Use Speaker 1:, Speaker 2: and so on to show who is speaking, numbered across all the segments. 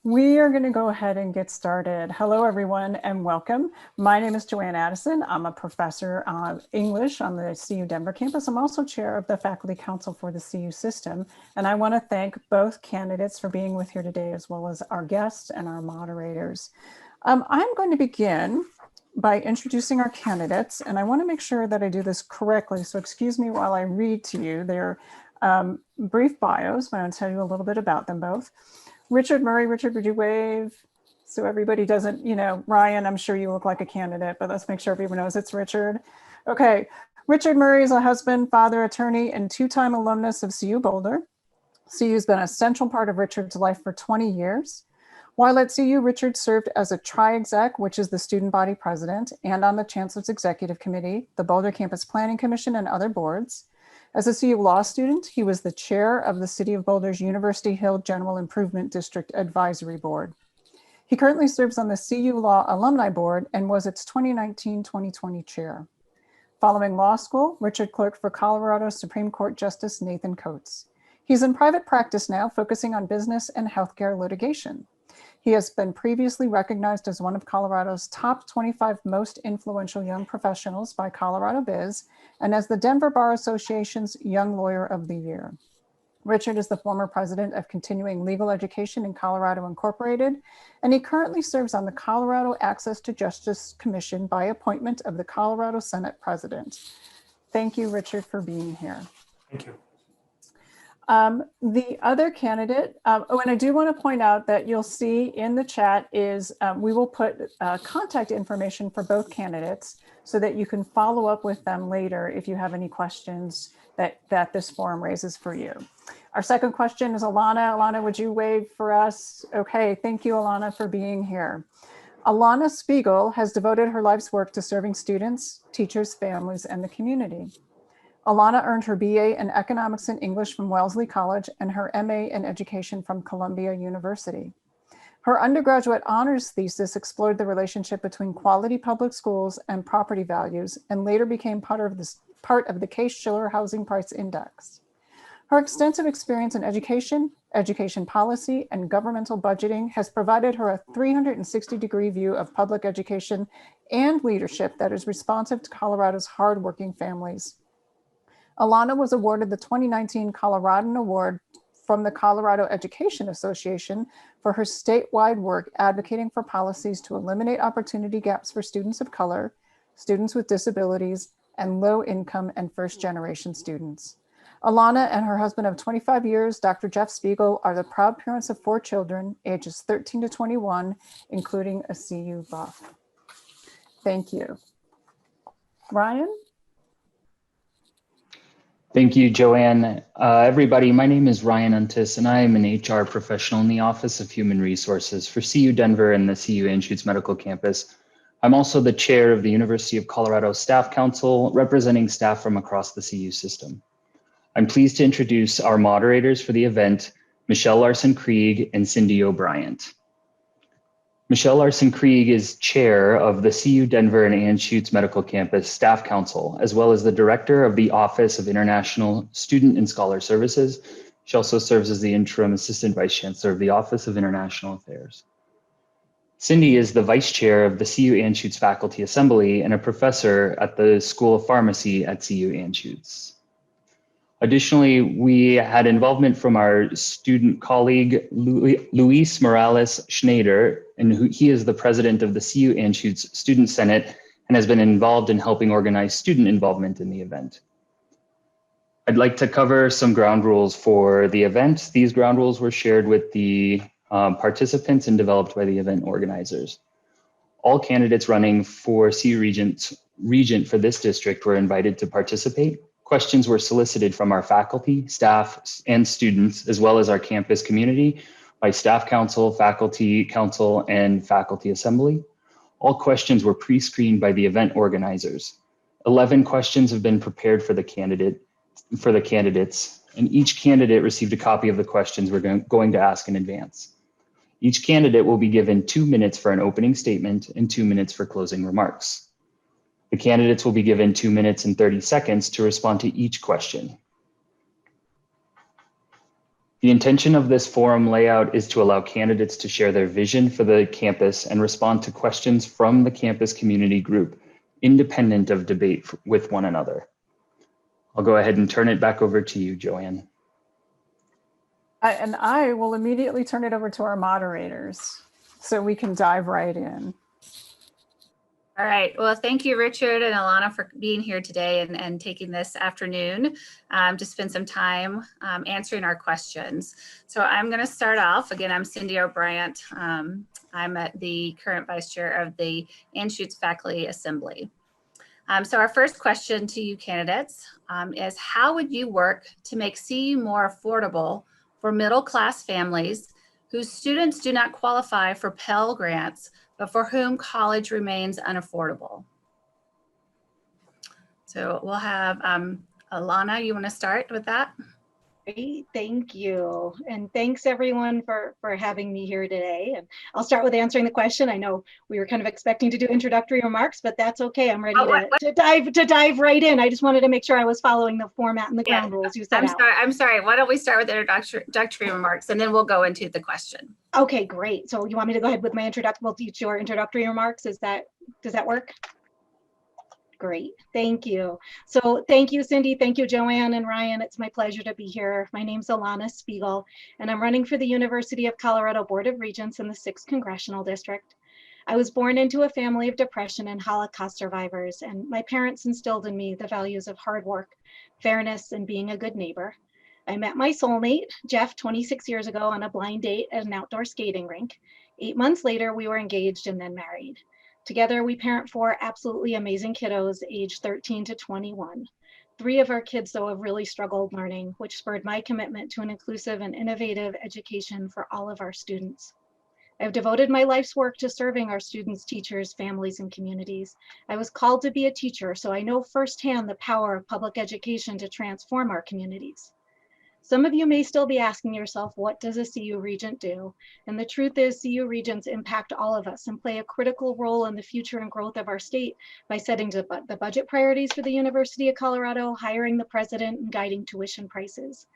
Speaker 1: We are going to go ahead and get started. Hello, everyone, and welcome. My name is Joanne Addison. I'm a professor of English on the CU Denver campus. I'm also chair of the Faculty Council for the CU system. And I want to thank both candidates for being with here today, as well as our guests and our moderators. I'm going to begin by introducing our candidates, and I want to make sure that I do this correctly. So excuse me while I read to you their brief bios, but I'll tell you a little bit about them both. Richard Murray. Richard, would you wave? So everybody doesn't, Ryan, I'm sure you look like a candidate, but let's make sure everyone knows it's Richard. Okay, Richard Murray is a husband, father, attorney, and two-time alumnus of CU Boulder. CU has been a central part of Richard's life for 20 years. While at CU, Richard served as a tri-exec, which is the student body president, and on the Chancellor's Executive Committee, the Boulder Campus Planning Commission, and other boards. As a CU law student, he was the chair of the City of Boulder's University Hill General Improvement District Advisory Board. He currently serves on the CU Law Alumni Board and was its 2019-2020 chair. Following law school, Richard clerked for Colorado Supreme Court Justice Nathan Coates. He's in private practice now, focusing on business and healthcare litigation. He has been previously recognized as one of Colorado's top 25 most influential young professionals by Colorado Biz and as the Denver Bar Association's Young Lawyer of the Year. Richard is the former president of Continuing Legal Education in Colorado Incorporated, and he currently serves on the Colorado Access to Justice Commission by appointment of the Colorado Senate President. Thank you, Richard, for being here.
Speaker 2: Thank you.
Speaker 1: The other candidate, and I do want to point out that you'll see in the chat is we will put contact information for both candidates so that you can follow up with them later if you have any questions that this forum raises for you. Our second question is Alana. Alana, would you wave for us? Okay, thank you, Alana, for being here. Alana Spiegel has devoted her life's work to serving students, teachers, families, and the community. Alana earned her BA in Economics and English from Wellesley College and her MA in Education from Columbia University. Her undergraduate honors thesis explored the relationship between quality public schools and property values, and later became part of the Case-Shiller Housing Price Index. Her extensive experience in education, education policy, and governmental budgeting has provided her a 360-degree view of public education and leadership that is responsive to Colorado's hardworking families. Alana was awarded the 2019 Coloradan Award from the Colorado Education Association for her statewide work advocating for policies to eliminate opportunity gaps for students of color, students with disabilities, and low-income and first-generation students. Alana and her husband of 25 years, Dr. Jeff Spiegel, are the proud parents of 4 children, ages 13 to 21, including a CU buff. Thank you. Ryan?
Speaker 3: Thank you, Joanne. Everybody, my name is Ryan Untis, and I am an HR professional in the Office of Human Resources for CU Denver and the CU Anschutz Medical Campus. I'm also the chair of the University of Colorado Staff Council, representing staff from across the CU system. I'm pleased to introduce our moderators for the event, Michelle Larson-Krieg and Cindy O'Brien. Michelle Larson-Krieg is chair of the CU Denver and Anschutz Medical Campus Staff Council, as well as the director of the Office of International Student and Scholar Services. She also serves as the interim assistant vice chancellor of the Office of International Affairs. Cindy is the vice chair of the CU Anschutz Faculty Assembly and a professor at the School of Pharmacy at CU Anschutz. Additionally, we had involvement from our student colleague, Luis Morales Schneider, and he is the president of the CU Anschutz Student Senate and has been involved in helping organize student involvement in the event. I'd like to cover some ground rules for the event. These ground rules were shared with the participants and developed by the event organizers. All candidates running for CU Regent for this district were invited to participate. Questions were solicited from our faculty, staff, and students, as well as our campus community by Staff Council, Faculty Council, and Faculty Assembly. All questions were pre-screened by the event organizers. 11 questions have been prepared for the candidates, and each candidate received a copy of the questions we're going to ask in advance. Each candidate will be given 2 minutes for an opening statement and 2 minutes for closing remarks. The candidates will be given 2 minutes and 30 seconds to respond to each question. The The intention of this forum layout is to allow candidates to share their vision for the campus and respond to questions from the campus community group, independent of debate with one another. I'll go ahead and turn it back over to you, Joanne.
Speaker 1: And I will immediately turn it over to our moderators so we can dive right in.
Speaker 2: All right. Well, thank you, Richard and Alana, for being here today and taking this afternoon to spend some time answering our questions. So I'm going to start off. Again, I'm Cindy O'Brien. I'm the current vice chair of the Anschutz Faculty Assembly. So our first question to you candidates is, how would you work to make CU more affordable for middle-class families whose students do not qualify for Pell Grants, but for whom college remains unaffordable? So we'll have Alana, you want to start with that?
Speaker 4: Great, thank you. And thanks everyone for having me here today. And I'll start with answering the question. I know we were kind of expecting to do introductory remarks, but that's okay. I'm ready to dive right in. I just wanted to make sure I was following the format and the ground rules you set out.
Speaker 2: I'm sorry. Why don't we start with introductory remarks and then we'll go into the question.
Speaker 4: Okay, great. So you want me to go ahead with my introductory remarks? Does that work? Great, thank you. So thank you, Cindy. Thank you, Joanne and Ryan. It's my pleasure to be here. My name's Alana Spiegel, and I'm running for the University of Colorado Board of Regents in the 6th Congressional District. I was born into a family of depression and Holocaust survivors, and my parents instilled in me the values of hard work, fairness, and being a good neighbor. I met my soulmate, Jeff, 26 years ago on a blind date at an outdoor skating rink. 8 months later, we were engaged and then married. Together, we parent 4 absolutely amazing kiddos aged 13 to 21. 3 of our kids, though, have really struggled learning, which spurred my commitment to an inclusive and innovative education for all of our students. I've devoted my life's work to serving our students, teachers, families, and communities. I was called to be a teacher, so I know firsthand the power of public education to transform our communities. Some of you may still be asking yourself, what does a CU Regent do? And the truth is, CU Regents impact all of us and play a critical role in the future and growth of our state by setting the budget priorities for the University of Colorado, hiring the president, and guiding tuition prices.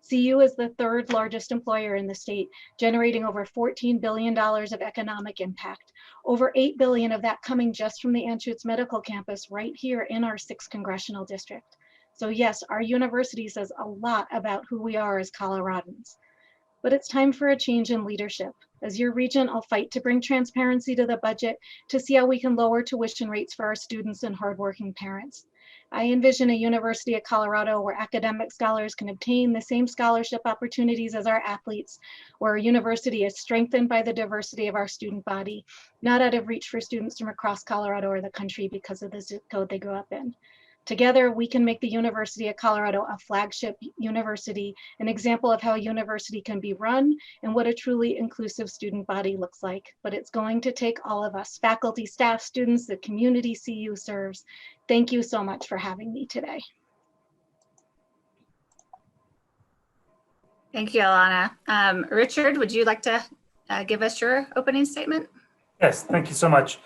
Speaker 4: CU is the 3rd largest employer in the state, generating over $14 billion of economic impact, over $8 billion of that coming just from the Anschutz Medical Campus right here in our 6th Congressional District. So yes, our university says a lot about who we are as Coloradans. But it's time for a change in leadership. As your regent, I'll fight to bring transparency to the budget to see how we can lower tuition rates for our students and hardworking parents. I envision a University of Colorado where academic scholars can obtain the same scholarship opportunities as our athletes, where our university is strengthened by the diversity of our student body, not out of reach for students from across Colorado or the country because of the zip code they grew up in. Together, we can make the University of Colorado a flagship university, an example of how a university can be run and what a truly inclusive student body looks like. But it's going to take all of us, faculty, staff, students, the community CU serves. Thank you so much for having me today.
Speaker 2: Thank you, Alana. Richard, would you like to give us your opening statement?
Speaker 5: Yes, thank you so much.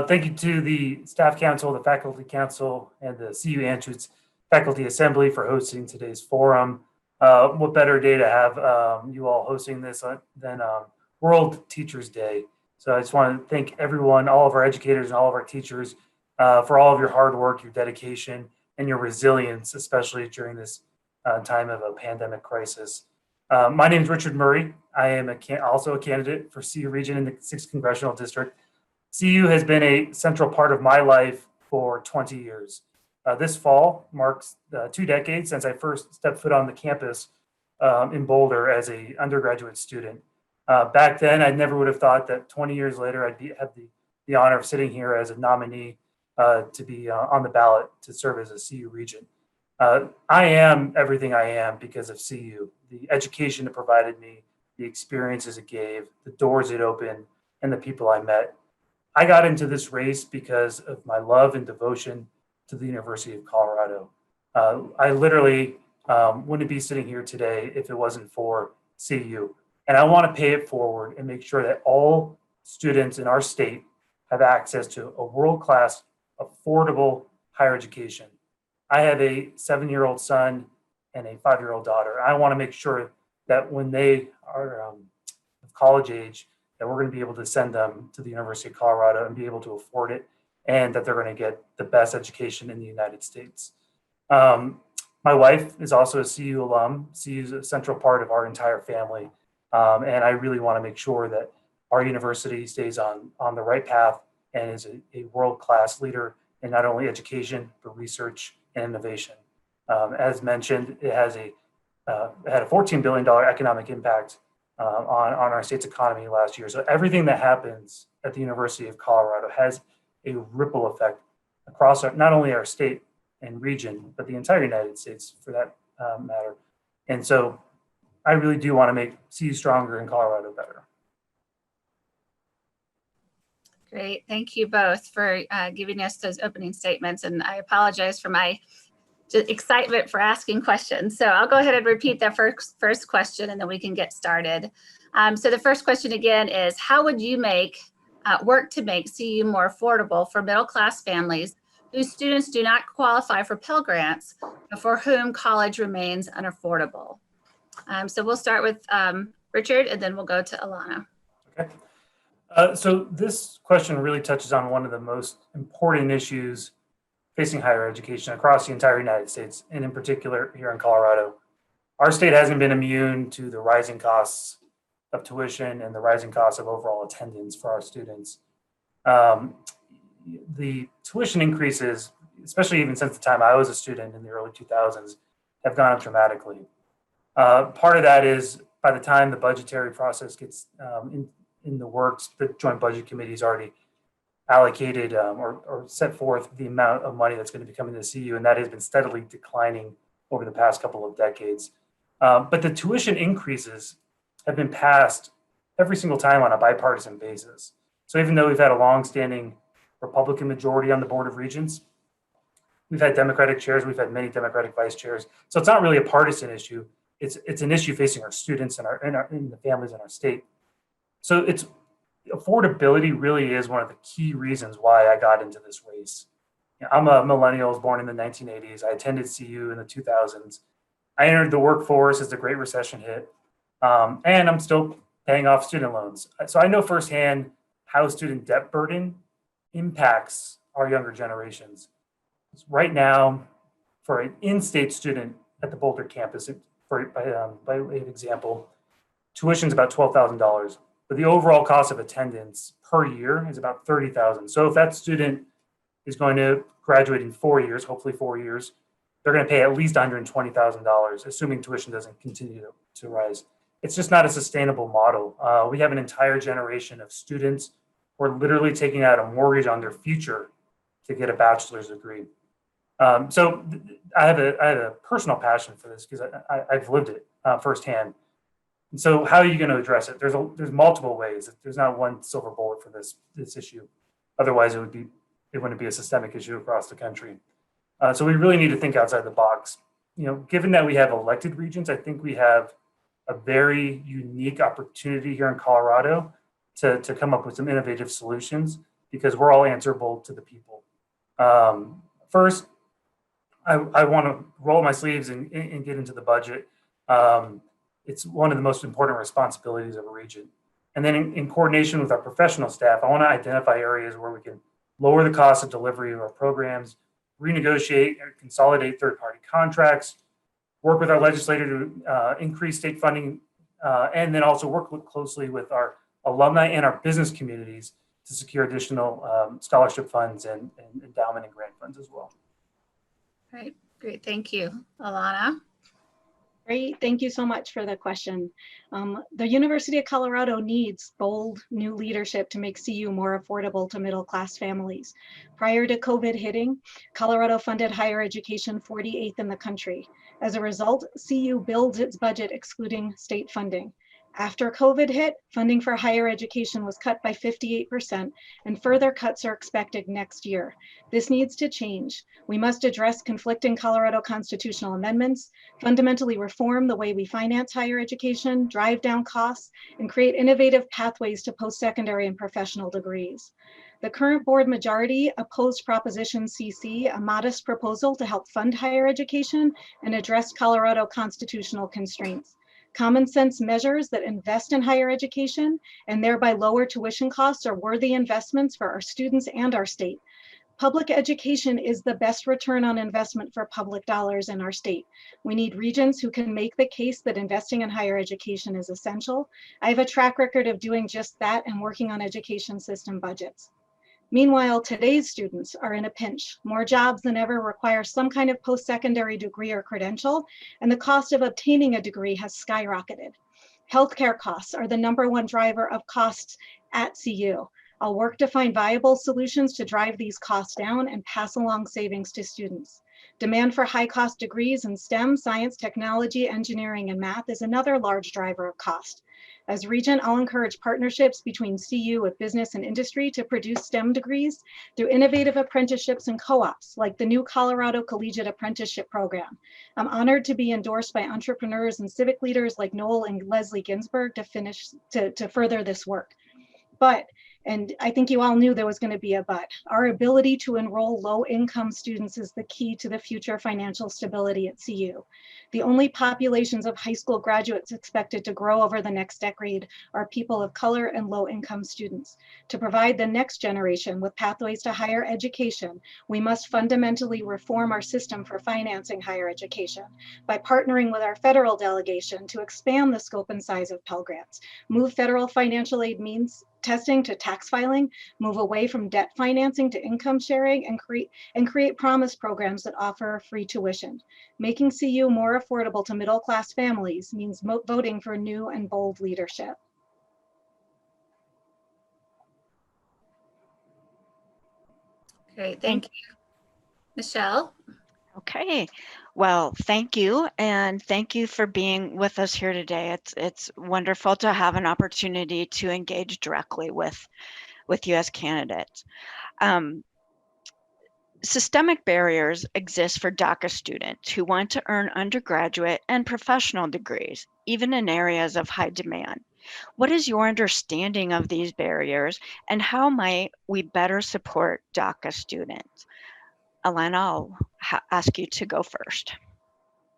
Speaker 5: Thank you to the Staff Council, the Faculty Council, and the CU Anschutz Faculty Assembly for hosting today's forum. What better day to have you all hosting this than World Teachers Day. So I just want to thank everyone, all of our educators and all of our teachers for all of your hard work, your dedication, and your resilience, especially during this time of a pandemic crisis. My name is Richard Murray. I am also a candidate for CU Regent in the 6th Congressional District. CU has been a central part of my life for 20 years. This fall marks 2 decades since I first stepped foot on the campus in Boulder as an undergraduate student. Back then, I never would have thought that 20 years later, I'd have the honor of sitting here as a nominee to be on the ballot to serve as a CU Regent. I am everything I am because of CU, the education it provided me, the experiences it gave, the doors it opened, and the people I met. I got into this race because of my love and devotion to the University of Colorado. I literally wouldn't be sitting here today if it wasn't for CU. And I want to pay it forward and make sure that all students in our state have access to a world-class, affordable higher education. I have a 7-year-old son and a 5-year-old daughter. I want to make sure that when they are of college age, that we're going to be able to send them to the University of Colorado and be able to afford it, and that they're going to get the best education in the United States. My wife is also a CU alum. CU is a central part of our entire family. And I really want to make sure that our university stays on the right path and is a world-class leader in not only education, but research and innovation. As mentioned, it had a $14 billion economic impact on our state's economy last year. So everything that happens at the University of Colorado has a ripple effect across not only our state and region, but the entire United States for that matter. And so I really do want to make CU stronger and Colorado better.
Speaker 2: Great. Thank you both for giving us those opening statements. And I apologize for my excitement for asking questions. So I'll go ahead and repeat that first question, and then we can get started. So the first question again is, how would you work to make CU more affordable for middle-class families whose students do not qualify for Pell Grants, but for whom college remains unaffordable? So we'll start with Richard, and then we'll go to Alana.
Speaker 5: Okay. So this question really touches on one of the most important issues facing higher education across the entire United States, and in particular here in Colorado. Our state hasn't been immune to the rising costs of tuition and the rising costs of overall attendance for our students. The tuition increases, especially even since the time I was a student in the early 2000s, have gone up dramatically. Part of that is by the time the budgetary process gets in the works, the Joint Budget Committee's already allocated or set forth the amount of money that's going to be coming to CU, and that has been steadily declining over the past couple of decades. But the tuition increases have been passed every single time on a bipartisan basis. So even though we've had a long-standing Republican majority on the Board of Regents, we've had Democratic chairs, we've had many Democratic vice chairs. So it's not really a partisan issue. It's an issue facing our students and the families in our state. So affordability really is one of the key reasons why I got into this race. I'm a millennial, was born in the 1980s. I attended CU in the 2000s. I entered the workforce as the Great Recession hit, and I'm still paying off student loans. So I know firsthand how student debt burden impacts our younger generations. Right now, for an in-state student at the Boulder campus, by way of example, tuition is about $12,000. But the overall cost of attendance per year is about $30,000. So if that student is going to graduate in 4 years, hopefully 4 years, they're going to pay at least $120,000, assuming tuition doesn't continue to rise. It's just not a sustainable model. We have an entire generation of students who are literally taking out a mortgage on their future to get a bachelor's degree. So I have a personal passion for this because I've lived it firsthand. And so how are you going to address it? There's multiple ways. There's not one silver bullet for this issue. Otherwise, it wouldn't be a systemic issue across the country. So we really need to think outside the box. Given that we have elected regents, I think we have a very unique opportunity here in Colorado to come up with some innovative solutions, because we're all answerable to the people. First, I want to roll my sleeves and get into the budget. It's one of the most important responsibilities of a regent. And then in coordination with our professional staff, I want to identify areas where we can lower the cost of delivery of our programs, renegotiate and consolidate third-party contracts, work with our legislator to increase state funding, and then also work closely with our alumni and our business communities to secure additional scholarship funds and endowment and grant funds as well.
Speaker 2: Great. Thank you. Alana?
Speaker 4: Great. Thank you so much for the question. The University of Colorado needs bold new leadership to make CU more affordable to middle-class families. Prior to COVID hitting, Colorado funded higher education 48th in the country. As a result, CU builds its budget excluding state funding. After COVID hit, funding for higher education was cut by 58%, and further cuts are expected next year. This needs to change. We must address conflicting Colorado constitutional amendments, fundamentally reform the way we finance higher education, drive down costs, and create innovative pathways to post-secondary and professional degrees. The current board majority opposed Proposition CC, a modest proposal to help fund higher education and address Colorado constitutional constraints. Common sense measures that invest in higher education and thereby lower tuition costs are worthy investments for our students and our state. Public education is the best return on investment for public dollars in our state. We need regents who can make the case that investing in higher education is essential. I have a track record of doing just that and working on education system budgets. Meanwhile, today's students are in a pinch. More jobs than ever require some kind of post-secondary degree or credential, and the cost of obtaining a degree has skyrocketed. Healthcare costs are the #1 driver of costs at CU. I'll work to find viable solutions to drive these costs down and pass along savings to students. Demand for high-cost degrees in STEM, science, technology, engineering, and math is another large driver of cost. As Regent, I'll encourage partnerships between CU with business and industry to produce STEM degrees through innovative apprenticeships and co-ops, like the new Colorado Collegiate Apprenticeship Program. I'm honored to be endorsed by entrepreneurs and civic leaders like Noel and Leslie Ginsburg to further this work. But, and I think you all knew there was going to be a but, our ability to enroll low-income students is the key to the future financial stability at CU. The only populations of high school graduates expected to grow over the next decade are people of color and low-income students. To provide the next generation with pathways to higher education, we must fundamentally reform our system for financing higher education by partnering with our federal delegation to expand the scope and size of Pell Grants, move federal financial aid means testing to tax filing, move away from debt financing to income sharing, and create promise programs that offer free tuition. Making CU more affordable to middle-class families means voting for new and bold leadership.
Speaker 2: Great, thank you. Michelle?
Speaker 6: Okay, well, thank you. And thank you for being with us here today. It's wonderful to have an opportunity to engage directly with you as candidates. Systemic barriers exist for DACA students who want to earn undergraduate and professional degrees, even in areas of high demand. What is your understanding of these barriers, and how might we better support DACA students? Alana, I'll ask you to go first.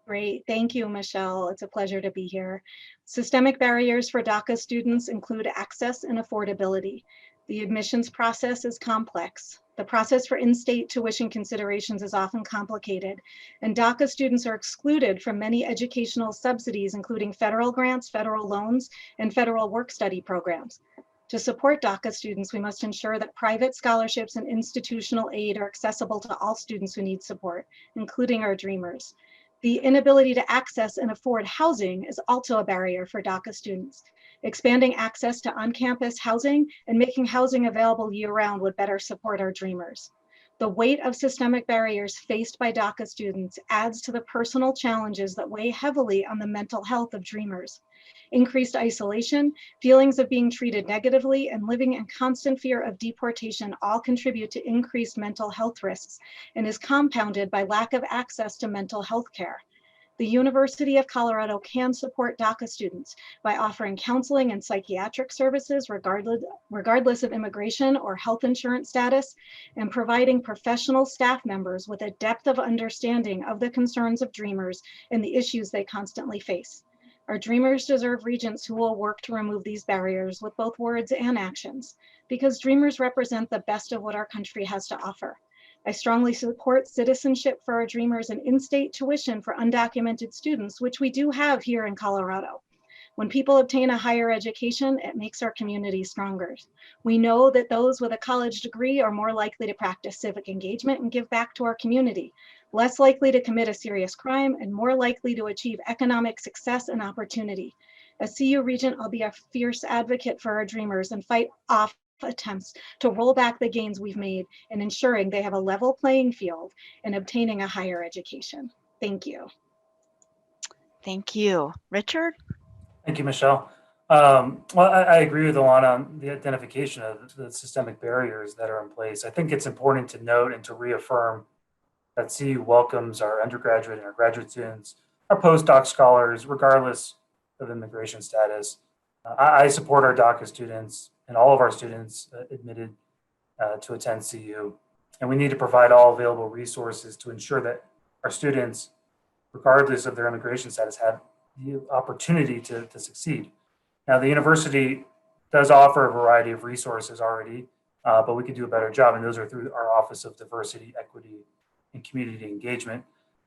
Speaker 4: Great, thank you, Michelle. It's a pleasure to be here. Systemic barriers for DACA students include access and affordability. The admissions process is complex. The process for in-state tuition considerations is often complicated, and DACA students are excluded from many educational subsidies, including federal grants, federal loans, and federal work-study programs. To support DACA students, we must ensure that private scholarships and institutional aid are accessible to all students who need support, including our dreamers. The inability to access and afford housing is also a barrier for DACA students. Expanding access to on-campus housing and making housing available year-round would better support our dreamers. The weight of systemic barriers faced by DACA students adds to the personal challenges that weigh heavily on the mental health of dreamers. Increased isolation, feelings of being treated negatively, and living in constant fear of deportation all contribute to increased mental health risks and is compounded by lack of access to mental health care. The University of Colorado can support DACA students by offering counseling and psychiatric services regardless of immigration or health insurance status, and providing professional staff members with a depth of understanding of the concerns of dreamers and the issues they constantly face. Our dreamers deserve regents who will work to remove these barriers with both words and actions, because dreamers represent the best of what our country has to offer. I strongly support citizenship for our dreamers and in-state tuition for undocumented students, which we do have here in Colorado. When people obtain a higher education, it makes our community stronger. We know that those with a college degree are more likely to practice civic engagement and give back to our community, less likely to commit a serious crime, and more likely to achieve economic success and opportunity. As CU Regent, I'll be a fierce advocate for our dreamers and fight off attempts to roll back the gains we've made in ensuring they have a level playing field in obtaining a higher education. Thank you.
Speaker 6: Thank you. Richard?
Speaker 5: Thank you, Michelle. Well, I agree with Alana on the identification of the systemic barriers that are in place. I think it's important to note and to reaffirm that CU welcomes our undergraduate and our graduate students, our postdoc scholars, regardless of immigration status. I support our DACA students and all of our students admitted to attend CU. And we need to provide all available resources to ensure that our students, regardless of their immigration status, have the opportunity to succeed. Now, the university does offer a variety of resources already, but we could do a better job, and those are through our Office of Diversity, Equity, and Community Engagement.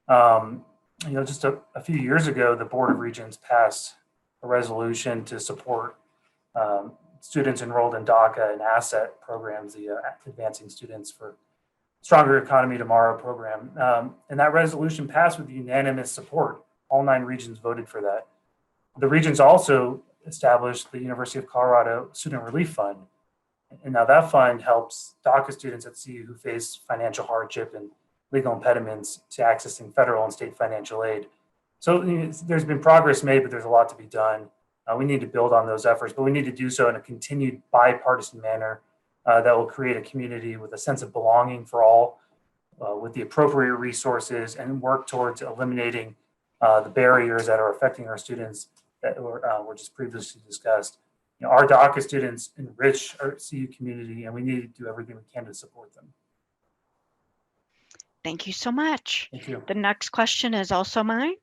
Speaker 5: Just a few years ago, the Board of Regents passed a resolution to support students enrolled in DACA and ASSET programs, the Advancing Students for Stronger Economy Tomorrow program. And that resolution passed with unanimous support. All 9 regions voted for that. The regions also established the University of Colorado Student Relief Fund. And now that fund helps DACA students at CU who face financial hardship and legal impediments to accessing federal and state financial aid. So there's been progress made, but there's a lot to be done. We need to build on those efforts, but we need to do so in a continued bipartisan manner that will create a community with a sense of belonging for all, with the appropriate resources, and work towards eliminating the barriers that are affecting our students that were just previously discussed. Our DACA students enrich our CU community, and we need to do everything we can to support them.
Speaker 6: Thank you so much.
Speaker 5: Thank you.
Speaker 6: The next question is also mine.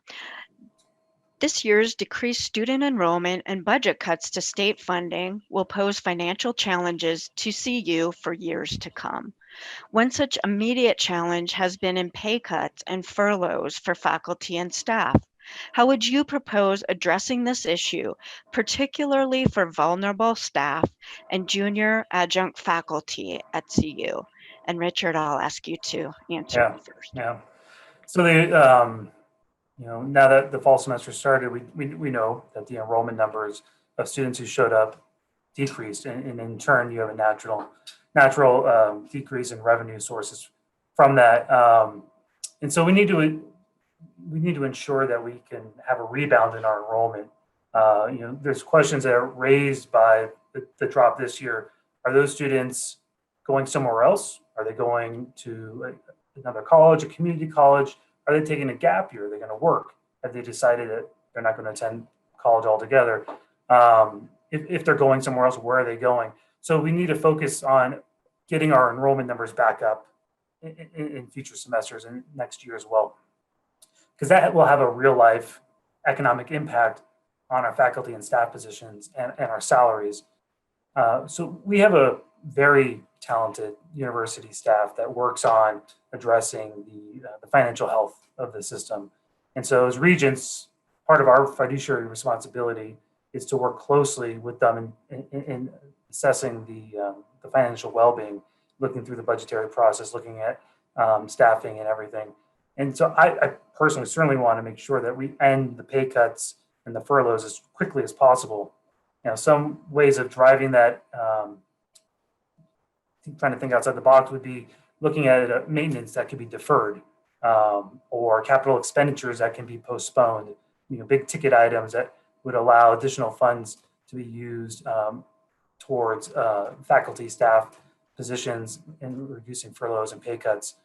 Speaker 6: This year's decreased student enrollment and budget cuts to state funding will pose financial challenges to CU for years to come. One such immediate challenge has been in pay cuts and furloughs for faculty and staff. How would you propose addressing this issue, particularly for vulnerable staff and junior adjunct faculty at CU? And Richard, I'll ask you to answer first.
Speaker 5: Yeah. So now that the fall semester started, we know that the enrollment numbers of students who showed up decreased, and in turn, you have a natural decrease in revenue sources from that. And so we need to ensure that we can have a rebound in our enrollment. There's questions that are raised by the drop this year. Are those students going somewhere else? Are they going to another college, a community college? Are they taking a gap year? Are they going to work? Have they decided that they're not going to attend college altogether? If they're going somewhere else, where are they going? So we need to focus on getting our enrollment numbers back up in future semesters and next year as well, because that will have a real life economic impact on our faculty and staff positions and our salaries. So we have a very talented university staff that works on addressing the financial health of the system. And so as regents, part of our fiduciary responsibility is to work closely with them in assessing the financial well-being, looking through the budgetary process, looking at staffing and everything. And so I personally certainly want to make sure that we end the pay cuts and the furloughs as quickly as possible. Some ways of driving that, trying to think outside the box, would be looking at maintenance that could be deferred, or capital expenditures that can be postponed, big ticket items that would allow additional funds to be used towards faculty, staff positions, and reducing furloughs and pay cuts.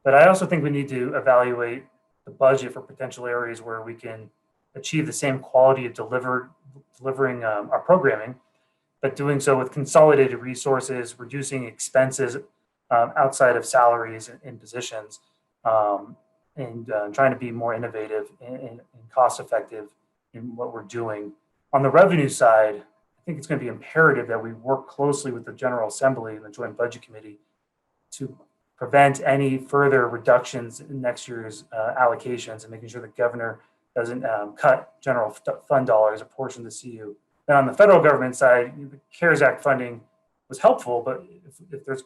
Speaker 5: But I also think we need to evaluate the budget for potential areas where we can achieve the same quality of delivering our programming, but doing so with consolidated resources, reducing expenses outside of salaries and positions, and trying to be more innovative and cost effective in what we're doing. On the revenue side, I think it's going to be imperative that we work closely with the General Assembly and the Joint Budget Committee to prevent any further reductions in next year's allocations, and making sure the governor doesn't cut general fund dollars, a portion of the CU. Then on the federal government side, the CARES Act funding was helpful, but if there's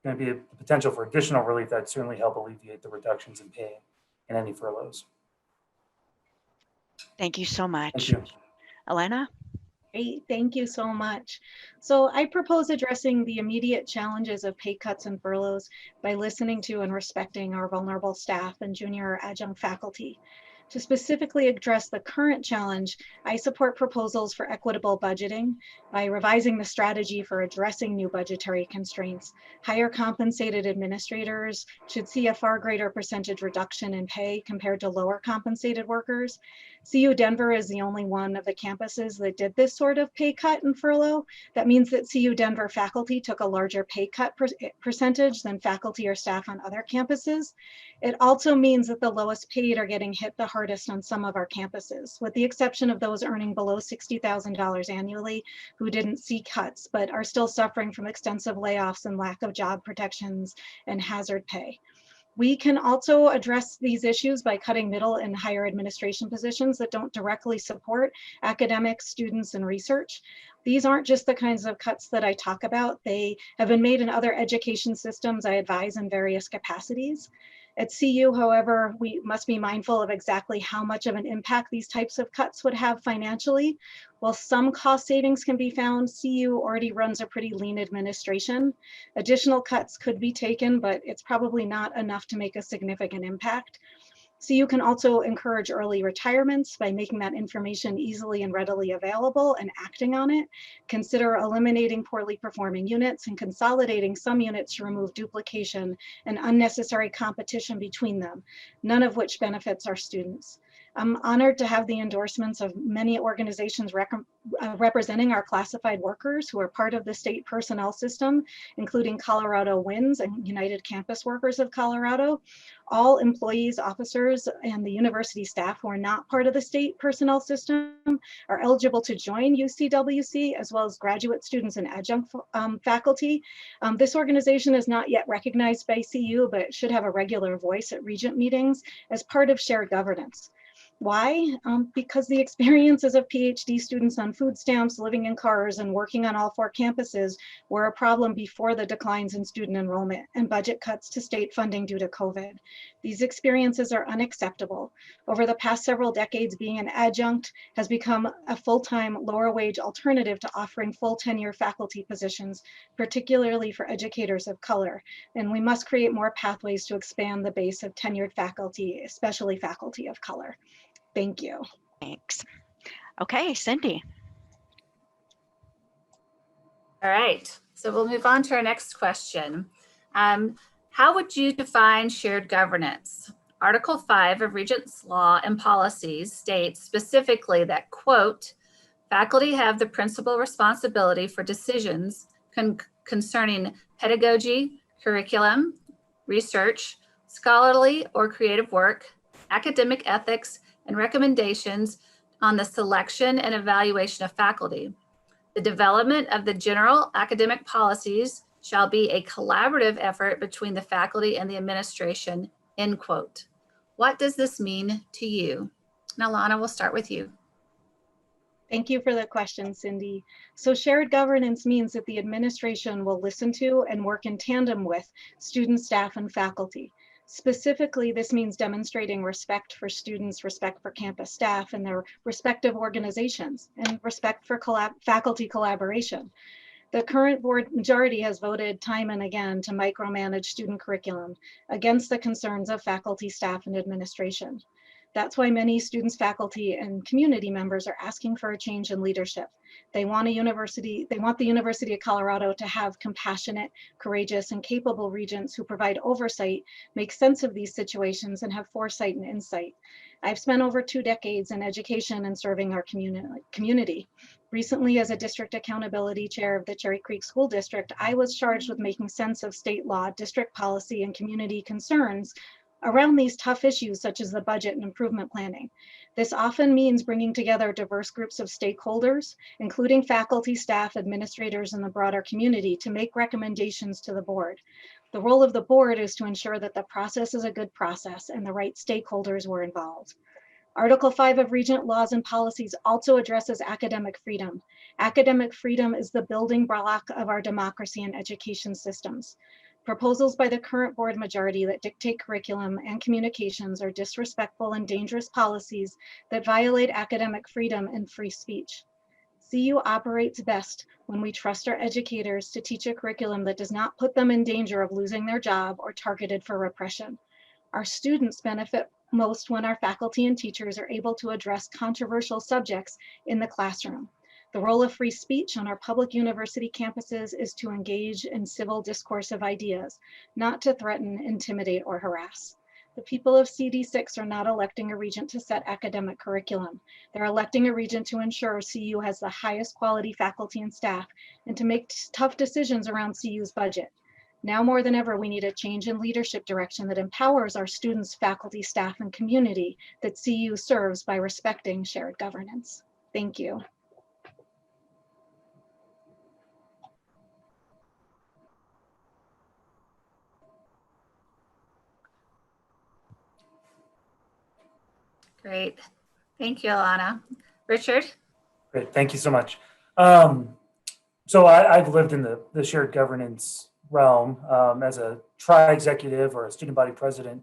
Speaker 5: going to be a potential for additional relief, that'd certainly help alleviate the reductions in pay and any furloughs.
Speaker 6: Thank you so much.
Speaker 5: Thank you.
Speaker 6: Elena?
Speaker 4: Great, thank you so much. So I propose addressing the immediate challenges of pay cuts and furloughs by listening to and respecting our vulnerable staff and junior adjunct faculty. To specifically address the current challenge, I support proposals for equitable budgeting by revising the strategy for addressing new budgetary constraints. Higher compensated administrators should see a far greater percentage reduction in pay compared to lower compensated workers. CU Denver is the only one of the campuses that did this sort of pay cut and furlough. That means that CU Denver faculty took a larger pay cut percentage than faculty or staff on other campuses. It also means that the lowest paid are getting hit the hardest on some of our campuses, with the exception of those earning below $60,000 annually who didn't see cuts, but are still suffering from extensive layoffs and lack of job protections and hazard pay. We can also address these issues by cutting middle and higher administration positions that don't directly support academics, students, and research. These aren't just the kinds of cuts that I talk about. They have been made in other education systems I advise in various capacities. At CU, however, we must be mindful of exactly how much of an impact these types of cuts would have financially. While some cost savings can be found, CU already runs a pretty lean administration. Additional cuts could be taken, but it's probably not enough to make a significant impact. CU can also encourage early retirements by making that information easily and readily available and acting on it. Consider eliminating poorly performing units and consolidating some units to remove duplication and unnecessary competition between them, none of which benefits our students. I'm honored to have the endorsements of many organizations representing our classified workers who are part of the state personnel system, including Colorado WINS and United Campus Workers of Colorado. All employees, officers, and the university staff who are not part of the state personnel system are eligible to join UCWC, as well as graduate students and adjunct faculty. This organization is not yet recognized by CU, but should have a regular voice at Regent meetings as part of shared governance. Why? Because the experiences of PhD students on food stamps, living in cars, and working on all 4 campuses were a problem before the declines in student enrollment and budget cuts to state funding due to COVID. These experiences are unacceptable. Over the past several decades, being an adjunct has become a full-time, lower-wage alternative to offering full tenure faculty positions, particularly for educators of color. And we must create more pathways to expand the base of tenured faculty, especially faculty of color. Thank you.
Speaker 6: Thanks. Okay, Cindy.
Speaker 2: All right, so we'll move on to our next question. How would you define shared governance? Article 5 of Regent's Law and Policies states specifically that, quote, faculty have the principal responsibility for decisions concerning pedagogy, curriculum, research, scholarly or creative work, academic ethics, and recommendations on the selection and evaluation of faculty. The development of the general academic policies shall be a collaborative effort between the faculty and the administration, end quote. What does this mean to you? Now, Lana, we'll start with you.
Speaker 4: Thank you for the question, Cindy. So shared governance means that the administration will listen to and work in tandem with students, staff, and faculty. Specifically, this means demonstrating respect for students, respect for campus staff and their respective organizations, and respect for faculty collaboration. The current board majority has voted time and again to micromanage student curriculum against the concerns of faculty, staff, and administration. That's why many students, faculty, and community members are asking for a change in leadership. They want the University of Colorado to have compassionate, courageous, and capable regents who provide oversight, make sense of these situations, and have foresight and insight. I've spent over 2 decades in education and serving our community. Recently, as a district accountability chair of the Cherry Creek School District, I was charged with making sense of state law, district policy, and community concerns around these tough issues such as the budget and improvement planning. This often means bringing together diverse groups of stakeholders, including faculty, staff, administrators, and the broader community to make recommendations to the board. The role of the board is to ensure that the process is a good process and the right stakeholders were involved. Article 5 of Regent Laws and Policies also addresses academic freedom. Academic freedom is the building block of our democracy and education systems. Proposals by the current board majority that dictate curriculum and communications are disrespectful and dangerous policies that violate academic freedom and free speech. CU operates best when we trust our educators to teach a curriculum that does not put them in danger of losing their job or targeted for repression. Our students benefit most when our faculty and teachers are able to address controversial subjects in the classroom. The role of free speech on our public university campuses is to engage in civil discourse of ideas, not to threaten, intimidate, or harass. The people of CD-6 are not electing a regent to set academic curriculum. They're electing a regent to ensure CU has the highest quality faculty and staff and to make tough decisions around CU's budget. Now more than ever, we need a change in leadership direction that empowers our students, faculty, staff, and community that CU serves by respecting shared governance. Thank you.
Speaker 2: Great. Thank you, Alana. Richard?
Speaker 5: Great, thank you so much. So I've lived in the shared governance realm as a tri-executive or a student body president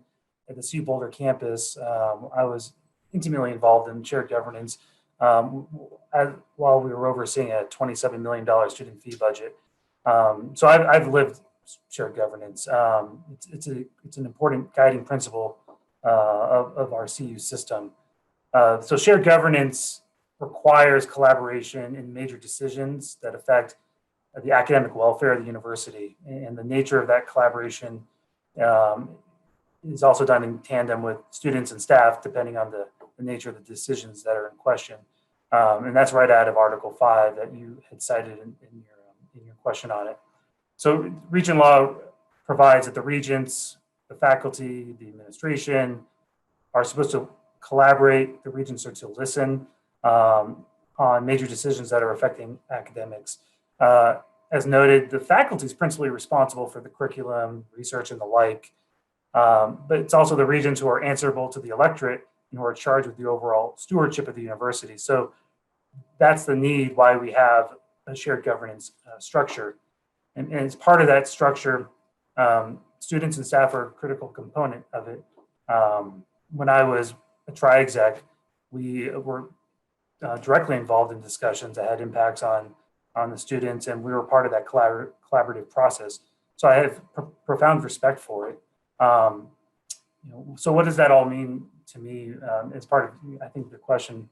Speaker 5: at the CU Boulder campus. I was intimately involved in shared governance while we were overseeing a $27 million student fee budget. So I've lived shared governance. It's an important guiding principle of our CU system. So shared governance requires collaboration in major decisions that affect the academic welfare of the university. And the nature of that collaboration is also done in tandem with students and staff, depending on the nature of the decisions that are in question. And that's right out of Article 5 that you had cited in your question on it. So Regent law provides that the regents, the faculty, the administration are supposed to collaborate. The regents are to listen on major decisions that are affecting academics. As noted, the faculty is principally responsible for the curriculum, research, and the like, but it's also the regents who are answerable to the electorate and who are charged with the overall stewardship of the university. So that's the need why we have a shared governance structure. And as part of that structure, students and staff are a critical component of it. When I was a tri-exec, we were directly involved in discussions that had impacts on the students, and we were part of that collaborative process. So I have profound respect for it. So what does that all mean to me? As part of, I think, the question,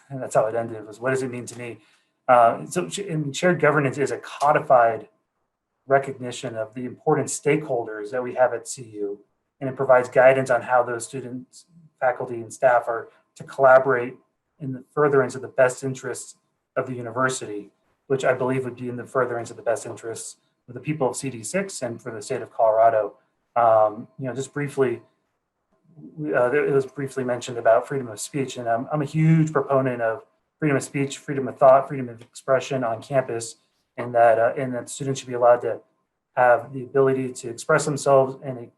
Speaker 5: and that's how it ended, was what does it mean to me? So shared governance is a codified recognition of the important stakeholders that we have at CU, and it provides guidance on how those students, faculty, and staff are to collaborate in the furtherance of the best interests of the university, which I believe would be in the furtherance of the best interests of the people of CD-6 and for the state of Colorado. Just briefly, it was briefly mentioned about freedom of speech, and I'm a huge proponent of freedom of speech, freedom of thought, freedom of expression on campus, and that students should be allowed to have the ability to express themselves in a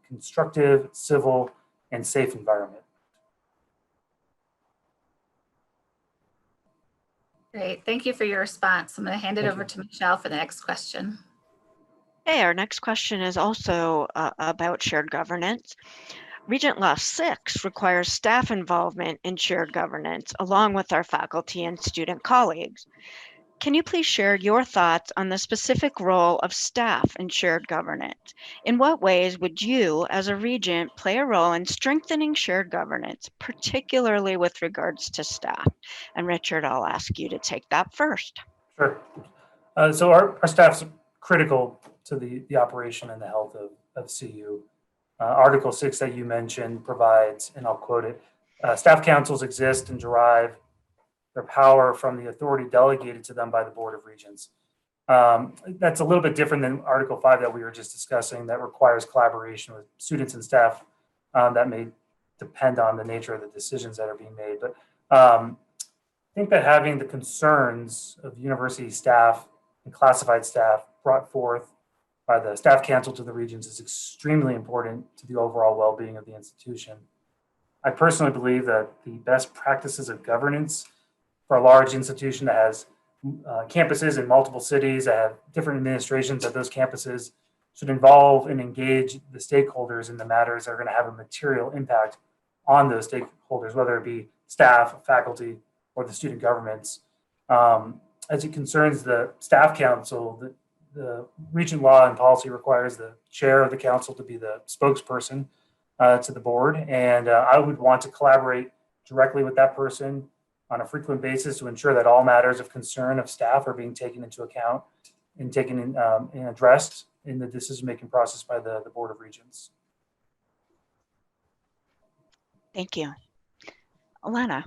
Speaker 5: constructive, civil, and safe environment.
Speaker 2: Great. Thank you for your response. I'm going to hand it over to Michelle for the next question.
Speaker 6: Okay, our next question is also about shared governance. Regent Law 6 requires staff involvement in shared governance along with our faculty and student colleagues. Can you please share your thoughts on the specific role of staff in shared governance? In what ways would you, as a regent, play a role in strengthening shared governance, particularly with regards to staff? And Richard, I'll ask you to take that first.
Speaker 5: Sure. So our staff's critical to the operation and the health of CU. Article 6 that you mentioned provides, and I'll quote it, staff councils exist and derive their power from the authority delegated to them by the Board of Regents. That's a little bit different than Article 5 that we were just discussing, that requires collaboration with students and staff that may depend on the nature of the decisions that are being made. But I think that having the concerns of university staff and classified staff brought forth by the staff council to the regents is extremely important to the overall well-being of the institution. I personally believe that the best practices of governance for a large institution that has campuses in multiple cities, that have different administrations at those campuses, should involve and engage the stakeholders in the matters that are going to have a material impact on those stakeholders, whether it be staff, faculty, or the student governments. As it concerns the staff council, the Regent law and policy requires the chair of the council to be the spokesperson to the board. And I would want to collaborate directly with that person on a frequent basis to ensure that all matters of concern of staff are being taken into account and taken in, and addressed in the decision-making process by the Board of Regents.
Speaker 6: Thank you. Alana.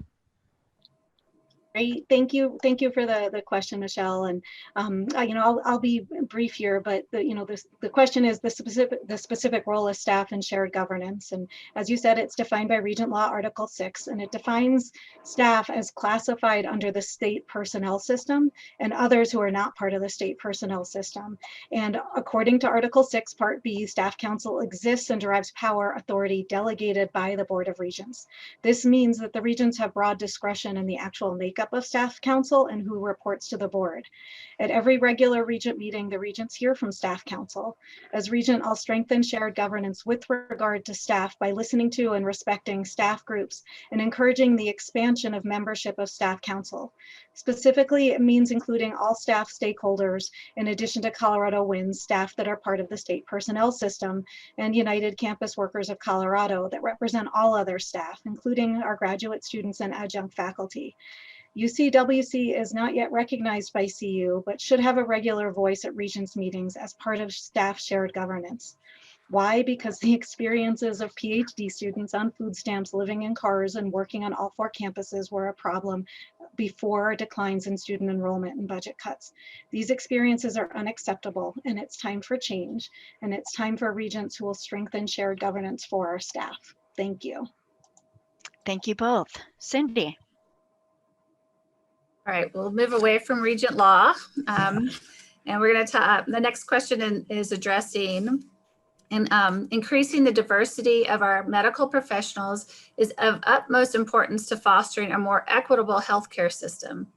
Speaker 4: Great, thank you for the question, Michelle. And I'll be brief here, but the question is the specific role of staff in shared governance. And as you said, it's defined by Regent Law Article 6, and it defines staff as classified under the state personnel system and others who are not part of the state personnel system. And according to Article 6, Part B, Staff Council exists and derives power authority delegated by the Board of Regents. This means that the regents have broad discretion in the actual makeup of Staff Council and who reports to the board. At every regular regent meeting, the regents hear from Staff Council. As regent, I'll strengthen shared governance with regard to staff by listening to and respecting staff groups and encouraging the expansion of membership of Staff Council. Specifically, it means including all staff stakeholders in addition to Colorado WINS staff that are part of the state personnel system and United Campus Workers of Colorado that represent all other staff, including our graduate students and adjunct faculty. UCWC is not yet recognized by CU, but should have a regular voice at Regents meetings as part of staff shared governance. Why? Because the experiences of PhD students on food stamps, living in cars, and working on all 4 campuses were a problem before declines in student enrollment and budget cuts. These experiences are unacceptable, and it's time for change, and it's time for regents who will strengthen shared governance for our staff. Thank you.
Speaker 6: Thank you both. Cindy.
Speaker 2: All right, we'll move away from Regent Law. And we're going to, the next question is addressing increasing the diversity of our medical professionals is of utmost importance to fostering a more equitable healthcare system.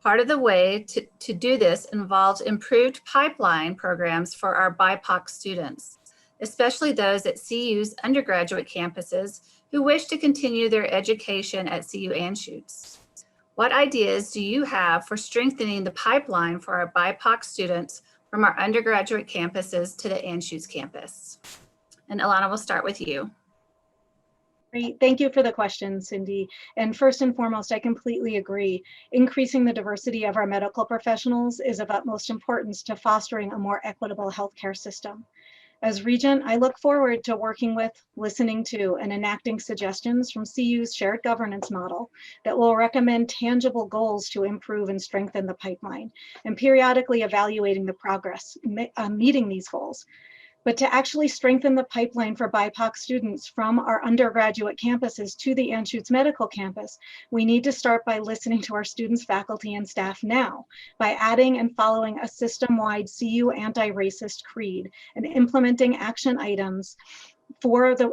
Speaker 2: Part of the way to do this involves improved pipeline programs for our BIPOC students, especially those at CU's undergraduate campuses who wish to continue their education at CU Anschutz. What ideas do you have for strengthening the pipeline for our BIPOC students from our undergraduate campuses to the Anschutz campus? And Ilana, we'll start with you.
Speaker 4: Great, thank you for the question, Cindy. And first and foremost, I completely agree. Increasing the diversity of our medical professionals is of utmost importance to fostering a more equitable healthcare system. As Regent, I look forward to working with, listening to, and enacting suggestions from CU's shared governance model that will recommend tangible goals to improve and strengthen the pipeline, and periodically evaluating the progress meeting these goals. But to actually strengthen the pipeline for BIPOC students from our undergraduate campuses to the Anschutz Medical Campus, we need to start by listening to our students, faculty, and staff now, by adding and following a system-wide CU anti-racist creed and implementing action items for the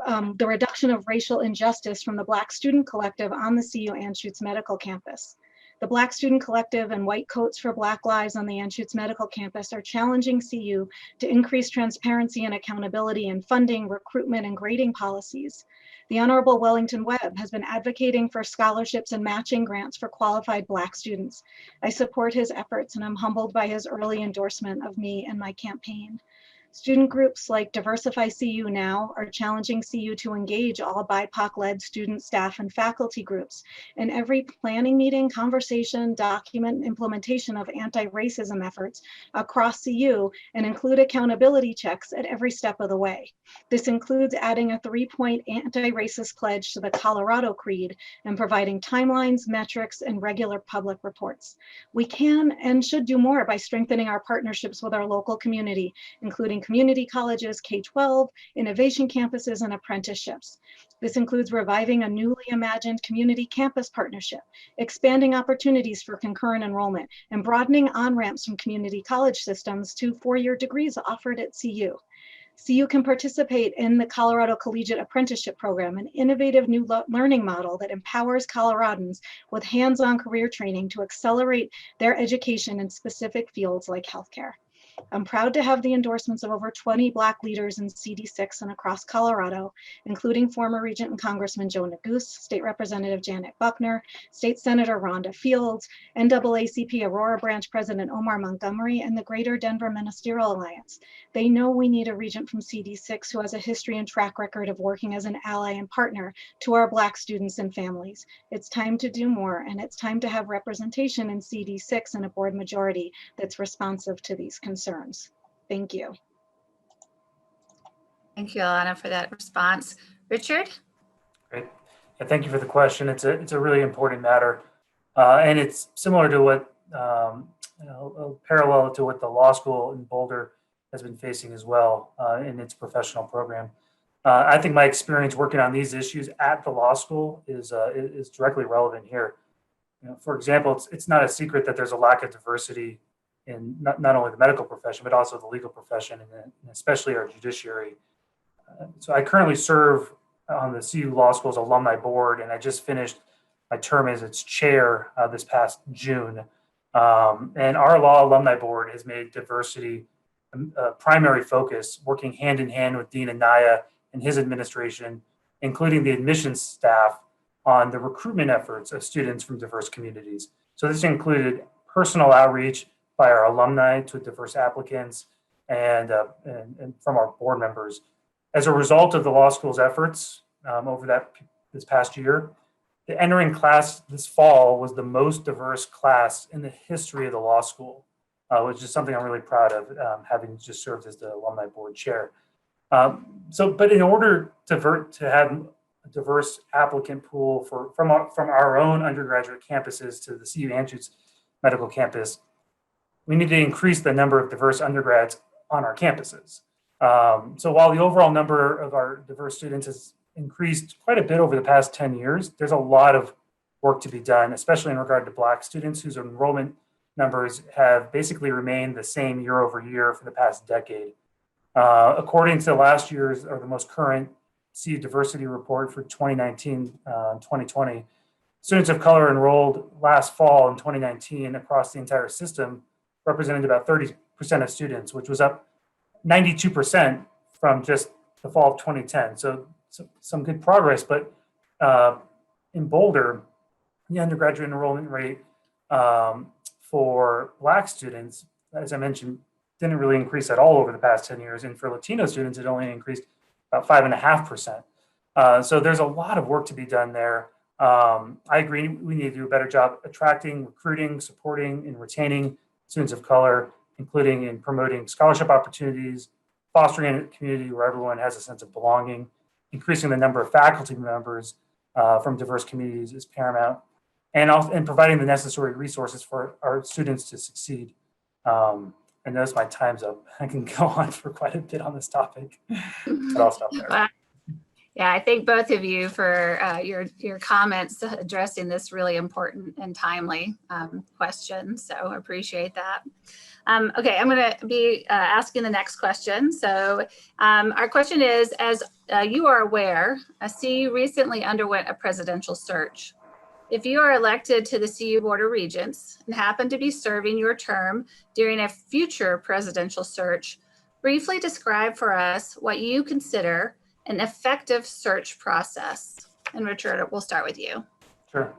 Speaker 4: reduction of racial injustice from the Black Student Collective on the CU Anschutz Medical Campus. The Black Student Collective and White Coats for Black Lives on the Anschutz Medical Campus are challenging CU to increase transparency and accountability in funding, recruitment, and grading policies. The Honorable Wellington Webb has been advocating for scholarships and matching grants for qualified Black students. I support his efforts and I'm humbled by his early endorsement of me and my campaign. Student groups like Diversify CU Now are challenging CU to engage all BIPOC-led student, staff, and faculty groups in every planning meeting, conversation, document, and implementation of anti-racism efforts across CU and include accountability checks at every step of the way. This includes adding a 3-point anti-racist pledge to the Colorado Creed and providing timelines, metrics, and regular public reports. We can and should do more by strengthening our partnerships with our local community, including community colleges, K-12, innovation campuses, and apprenticeships. This includes reviving a newly imagined community campus partnership, expanding opportunities for concurrent enrollment, and broadening on-ramps from community college systems to 4-year degrees offered at CU. CU can participate in the Colorado Collegiate Apprenticeship Program, an innovative new learning model that empowers Coloradans with hands-on career training to accelerate their education in specific fields like healthcare. I'm proud to have the endorsements of over 20 Black leaders in CD-6 and across Colorado, including former Regent and Congressman Joe Neguse, State Representative Janet Buckner, State Senator Rhonda Fields, NAACP Aurora Branch President Omar Montgomery, and the Greater Denver Ministerial Alliance. They know we need a regent from CD-6 who has a history and track record of working as an ally and partner to our Black students and families. It's time to do more, and it's time to have representation in CD-6 and a board majority that's responsive to these concerns. Thank you.
Speaker 2: Thank you, Ilana, for that response. Richard?
Speaker 5: Great. Yeah, thank you for the question. It's a really important matter. And it's similar to what, parallel to what the law school in Boulder has been facing as well in its professional program. I think my experience working on these issues at the law school is directly relevant here. For example, it's not a secret that there's a lack of diversity in not only the medical profession, but also the legal profession, and especially our judiciary. So I currently serve on the CU Law School's alumni board, and I just finished my term as its chair this past June. And our law alumni board has made diversity a primary focus, working hand in hand with Dean Anaya and his administration, including the admissions staff, on the recruitment efforts of students from diverse communities. So this included personal outreach by our alumni to diverse applicants and from our board members. As a result of the law school's efforts over this past year, the entering class this fall was the most diverse class in the history of the law school, which is something I'm really proud of, having just served as the alumni board chair. But in order to have a diverse applicant pool from our own undergraduate campuses to the CU Anschutz Medical Campus, we need to increase the number of diverse undergrads on our campuses. So while the overall number of our diverse students has increased quite a bit over the past 10 years, there's a lot of work to be done, especially in regard to Black students whose enrollment numbers have basically remained the same year over year for the past decade. According to last year's, or the most current, CU Diversity Report for 2019-2020, students of color enrolled last fall in 2019 across the entire system represented about 30% of students, which was up 92% from just the fall of 2010. So some good progress, but in Boulder, the undergraduate enrollment rate for Black students, as I mentioned, didn't really increase at all over the past 10 years. And for Latino students, it only increased about 5.5%. So there's a lot of work to be done there. I agree, we need to do a better job attracting, recruiting, supporting, and retaining students of color, including in promoting scholarship opportunities, fostering a community where everyone has a sense of belonging. Increasing the number of faculty members from diverse communities is paramount, and providing the necessary resources for our students to succeed. I notice my time's up. I can go on for quite a bit on this topic, but I'll stop there.
Speaker 2: Yeah, I thank both of you for your comments addressing this really important and timely question. So I appreciate that. Okay, I'm going to be asking the next question. So our question is, as you are aware, CU recently underwent a presidential search. If you are elected to the CU Board of Regents and happen to be serving your term during a future presidential search, briefly describe for us what you consider an effective search process. And Richard, we'll start with you.
Speaker 5: Sure.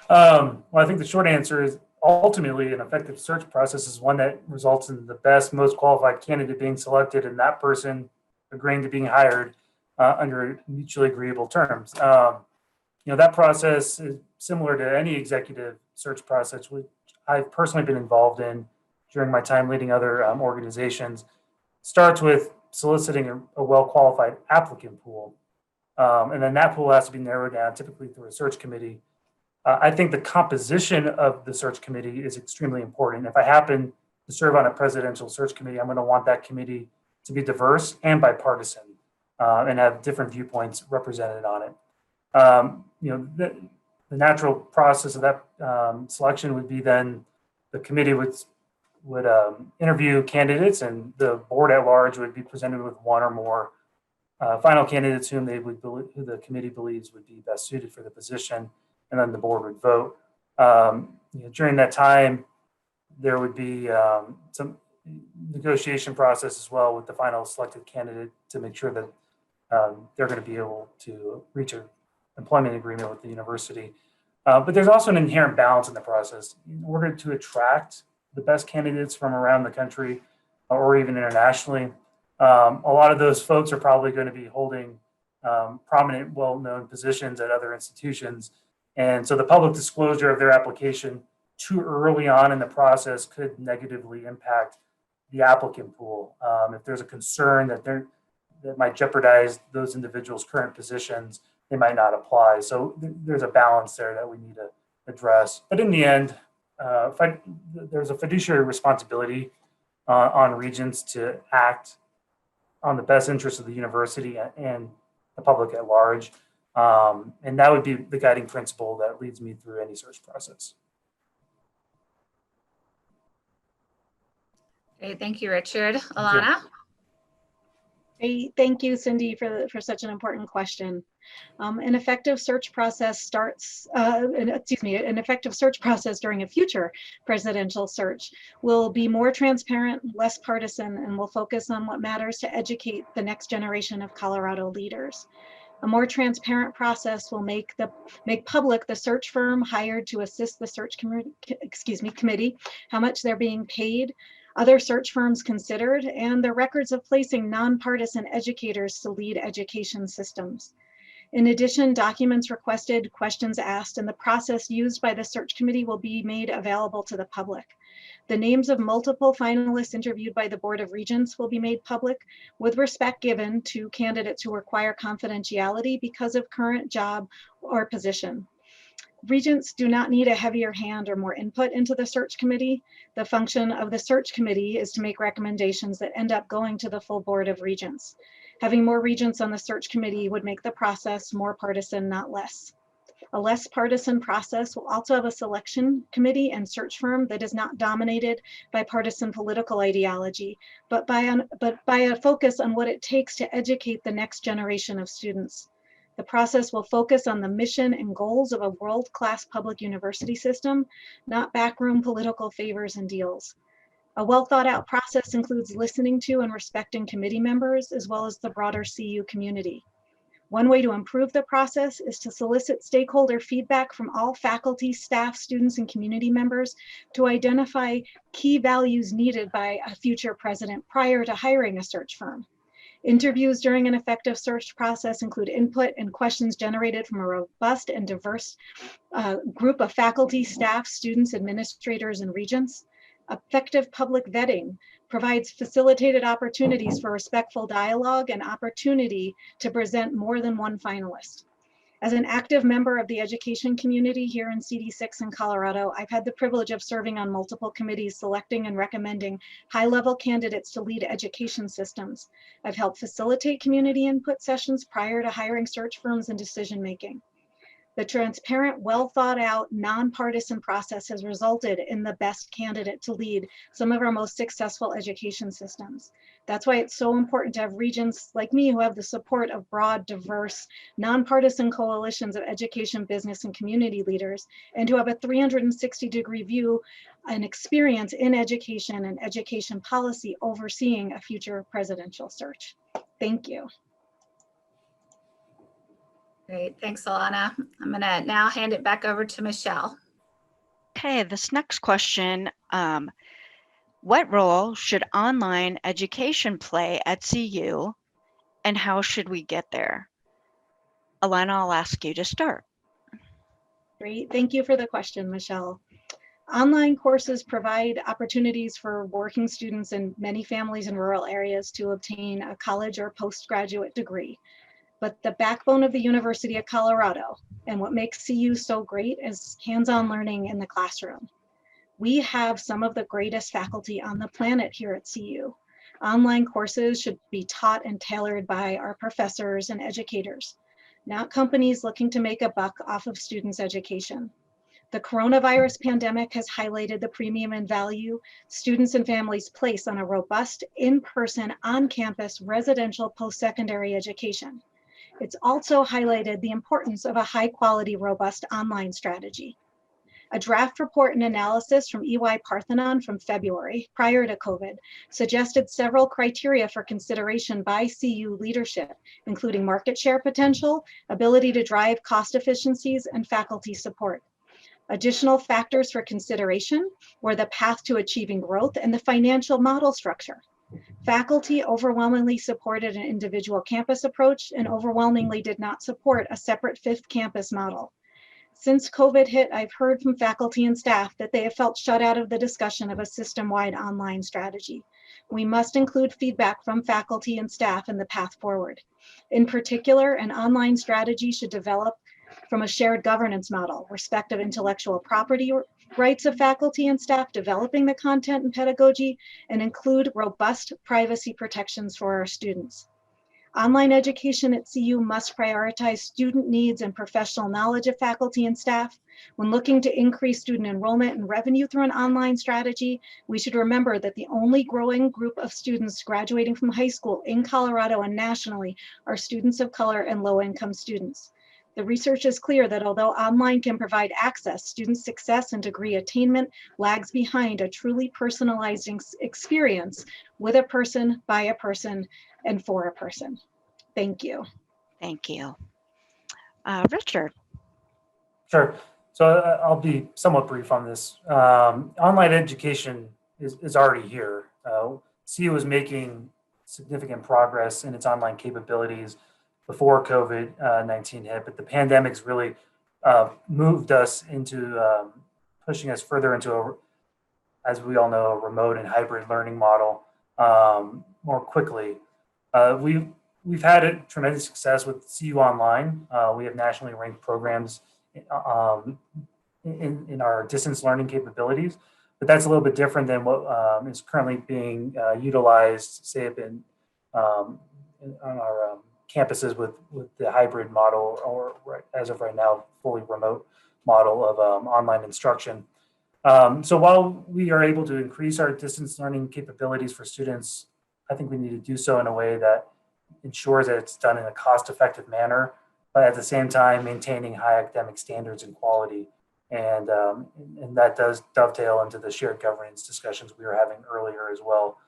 Speaker 5: Well, I think the short answer is ultimately an effective search process is one that results in the best, most qualified candidate being selected and that person agreeing to being hired under mutually agreeable terms. That process is similar to any executive search process, which I've personally been involved in during my time leading other organizations. Starts with soliciting a well-qualified applicant pool. And then that pool has to be narrowed down, typically through a search committee. I think the composition of the search committee is extremely important. If I happen to serve on a presidential search committee, I'm going to want that committee to be diverse and bipartisan and have different viewpoints represented on it. The natural process of that selection would be then the committee would interview candidates, and the board at large would be presented with one or more final candidates who the committee believes would be best suited for the position, and then the board would vote. During that time, there would be some negotiation process as well with the final selected candidate to make sure that they're going to be able to reach an employment agreement with the university. But there's also an inherent balance in the process. In order to attract the best candidates from around the country or even internationally, a lot of those folks are probably going to be holding prominent, well-known positions at other institutions. And so the public disclosure of their application too early on in the process could negatively impact the applicant pool. If there's a concern that might jeopardize those individuals' current positions, they might not apply. So there's a balance there that we need to address. But in the end, there's a fiduciary responsibility on regents to act on the best interest of the university and the public at large. And that would be the guiding principle that leads me through any search process.
Speaker 2: Great, thank you, Richard. Alana?
Speaker 4: Hey, thank you, Cindy, for such an important question. An effective search process an effective search process during a future presidential search will be more transparent, less partisan, and will focus on what matters to educate the next generation of Colorado leaders. A more transparent process will make public the search firm hired to assist the search committee, how much they're being paid, other search firms considered, and the records of placing nonpartisan educators to lead education systems. In addition, documents requested, questions asked, and the process used by the search committee will be made available to the public. The names of multiple finalists interviewed by the Board of Regents will be made public, with respect given to candidates who require confidentiality because of current job or position. Regents do not need a heavier hand or more input into the search committee. The function of the search committee is to make recommendations that end up going to the full Board of Regents. Having more regents on the search committee would make the process more partisan, not less. A less partisan process will also have a selection committee and search firm that is not dominated by partisan political ideology, but by a focus on what it takes to educate the next generation of students. The process will focus on the mission and goals of a world-class public university system, not backroom political favors and deals. A well-thought-out process includes listening to and respecting committee members, as well as the broader CU community. One way to improve the process is to solicit stakeholder feedback from all faculty, staff, students, and community members to identify key values needed by a future president prior to hiring a search firm. Interviews during an effective search process include input and questions generated from a robust and diverse group of faculty, staff, students, administrators, and regents. Effective public vetting provides facilitated opportunities for respectful dialogue and opportunity to present more than one finalist. As an active member of the education community here in CD-6 in Colorado, I've had the privilege of serving on multiple committees selecting and recommending high-level candidates to lead education systems. I've helped facilitate community input sessions prior to hiring search firms and decision-making. The transparent, well-thought-out, nonpartisan process has resulted in the best candidate to lead some of our most successful education systems. That's why it's so important to have regents like me who have the support of broad, diverse, nonpartisan coalitions of education, business, and community leaders, and who have a 360-degree view and experience in education and education policy overseeing a future presidential search. Thank you.
Speaker 2: Great, thanks, Alana. I'm gonna now hand it back over to Michelle.
Speaker 6: Okay, this next question, what role should online education play at CU, and how should we get there? Alana, I'll ask you to start.
Speaker 4: Great, thank you for the question, Michelle. Online courses provide opportunities for working students and many families in rural areas to obtain a college or postgraduate degree. But the backbone of the University of Colorado and what makes CU so great is hands-on learning in the classroom. We have some of the greatest faculty on the planet here at CU. Online courses should be taught and tailored by our professors and educators, not companies looking to make a buck off of students' education. The coronavirus pandemic has highlighted the premium and value students and families place on a robust, in-person, on-campus, residential post-secondary education. It's also highlighted the importance of a high-quality, robust online strategy. A draft report and analysis from EY Parthenon from February, prior to COVID, suggested several criteria for consideration by CU leadership, including market share potential, ability to drive cost efficiencies, and faculty support. Additional factors for consideration were the path to achieving growth and the financial model structure. Faculty overwhelmingly supported an individual campus approach and overwhelmingly did not support a separate fifth campus model. Since COVID hit, I've heard from faculty and staff that they have felt shut out of the discussion of a system-wide online strategy. We must include feedback from faculty and staff in the path forward. In particular, an online strategy should develop from a shared governance model, respect of intellectual property rights of faculty and staff, developing the content and pedagogy, and include robust privacy protections for our students. Online education at CU must prioritize student needs and professional knowledge of faculty and staff. When looking to increase student enrollment and revenue through an online strategy, we should remember that the only growing group of students graduating from high school in Colorado and nationally are students of color and low-income students. The research is clear that although online can provide access, student success and degree attainment lags behind a truly personalized experience with a person, by a person, and for a person. Thank you.
Speaker 6: Thank you. Richard.
Speaker 5: Sure. So I'll be somewhat brief on this. Online education is already here. CU was making significant progress in its online capabilities before COVID-19 hit, but the pandemic's really moved us into pushing us further into, as we all know, a remote and hybrid learning model more quickly. We've had a tremendous success with CU Online. We have nationally ranked programs in our distance learning capabilities, but that's a little bit different than what is currently being utilized, say, on our campuses with the hybrid model, or as of right now, fully remote model of online instruction. So while we are able to increase our distance learning capabilities for students, I think we need to do so in a way that ensures that it's done in a cost-effective manner, but at the same time maintaining high academic standards and quality. And that does dovetail into the shared governance discussions we were having earlier as well.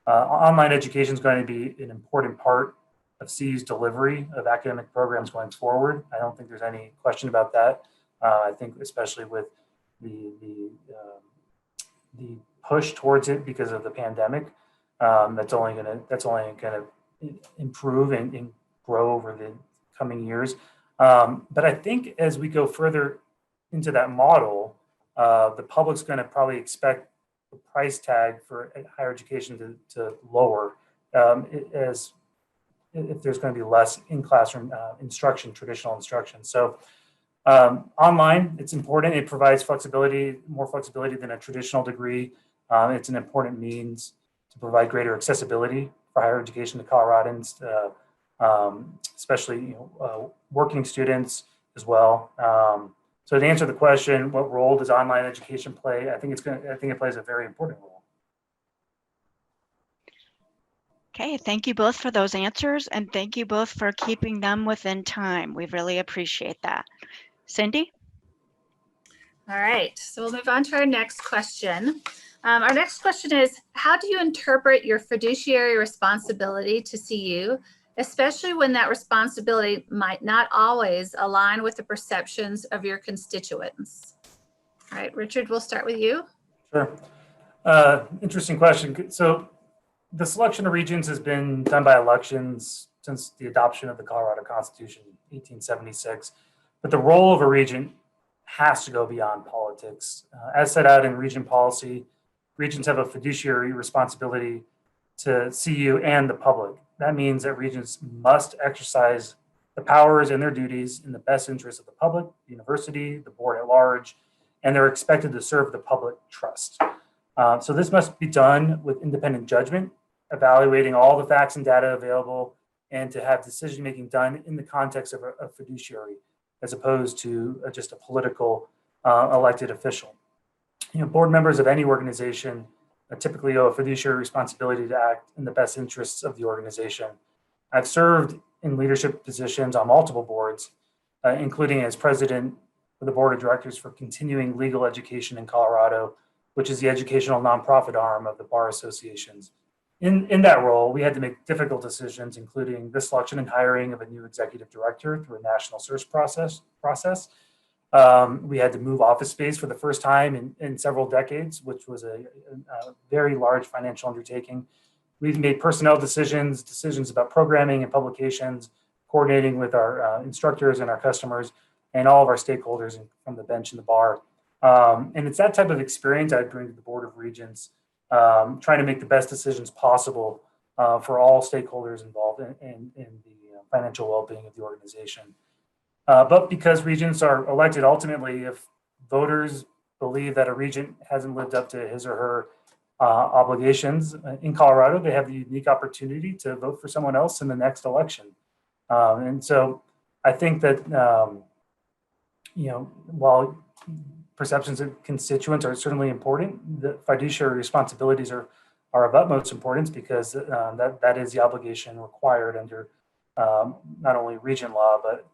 Speaker 5: Online education is going to be an important part of CU's delivery of academic programs going forward. I don't think there's any question about that. I think especially with the push towards it because of the pandemic, that's only going to improve and grow over the coming years. But I think as we go further into that model, the public's going to probably expect the price tag for higher education to lower as if there's going to be less in-classroom instruction, traditional instruction. So online, it's important. It provides flexibility, more flexibility than a traditional degree. It's an important means to provide greater accessibility for higher education to Coloradans, especially working students as well. So to answer the question, what role does online education play? I think it plays a very important role.
Speaker 6: Okay, thank you both for those answers, and thank you both for keeping them within time. We really appreciate that. Cindy?
Speaker 2: All right, so we'll move on to our next question. Our next question is, how do you interpret your fiduciary responsibility to CU, especially when that responsibility might not always align with the perceptions of your constituents? All right, Richard, we'll start with you.
Speaker 5: Sure. Interesting question. So the selection of regents has been done by elections since the adoption of the Colorado Constitution in 1876. But the role of a regent has to go beyond politics. As set out in regent policy, regents have a fiduciary responsibility to CU and the public. That means that regents must exercise the powers and their duties in the best interest of the public, the university, the board at large, and they're expected to serve the public trust. So this must be done with independent judgment, evaluating all the facts and data available, and to have decision-making done in the context of a fiduciary, as opposed to just a political elected official. Board members of any organization typically owe a fiduciary responsibility to act in the best interests of the organization. I've served in leadership positions on multiple boards, including as president of the board of directors for continuing legal education in Colorado, which is the educational nonprofit arm of the bar associations. In that role, we had to make difficult decisions, including the selection and hiring of a new executive director through a national search process. We had to move office space for the first time in several decades, which was a very large financial undertaking. We've made personnel decisions about programming and publications, coordinating with our instructors and our customers and all of our stakeholders from the bench and the bar. And it's that type of experience I bring to the Board of Regents, trying to make the best decisions possible for all stakeholders involved in the financial well-being of the organization. But because regents are elected ultimately, if voters believe that a regent hasn't lived up to his or her obligations in Colorado, they have the unique opportunity to vote for someone else in the next election. And so I think that, while perceptions of constituents are certainly important, the fiduciary responsibilities are of utmost importance, because that is the obligation required under not only Regent law, but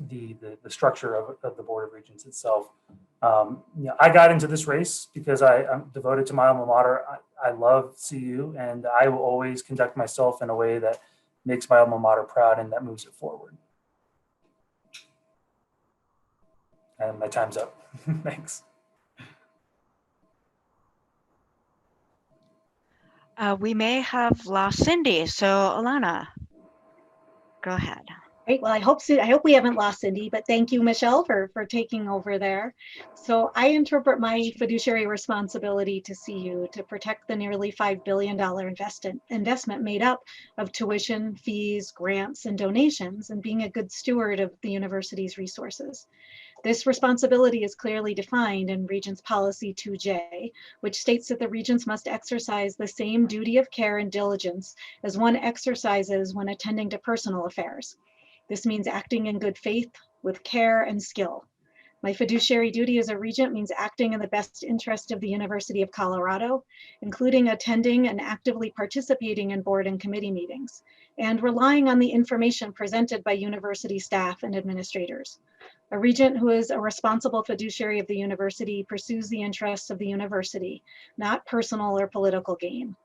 Speaker 5: the structure of the Board of Regents itself. I got into this race because I'm devoted to my alma mater. I love CU, and I will always conduct myself in a way that makes my alma mater proud and that moves it forward. And my time's up. Thanks.
Speaker 6: We may have lost Cindy, so Alana, go ahead.
Speaker 4: Great. Well, I hope we haven't lost Cindy, but thank you, Michelle, for taking over there. So I interpret my fiduciary responsibility to CU to protect the nearly $5 billion investment made up of tuition, fees, grants, and donations, and being a good steward of the university's resources. This responsibility is clearly defined in Regents Policy 2J, which states that the regents must exercise the same duty of care and diligence as one exercises when attending to personal affairs. This means acting in good faith, with care and skill. My fiduciary duty as a regent means acting in the best interest of the University of Colorado, including attending and actively participating in board and committee meetings, and relying on the information presented by university staff and administrators. A regent who is a responsible fiduciary of the university pursues the interests of the university, not personal or political gain.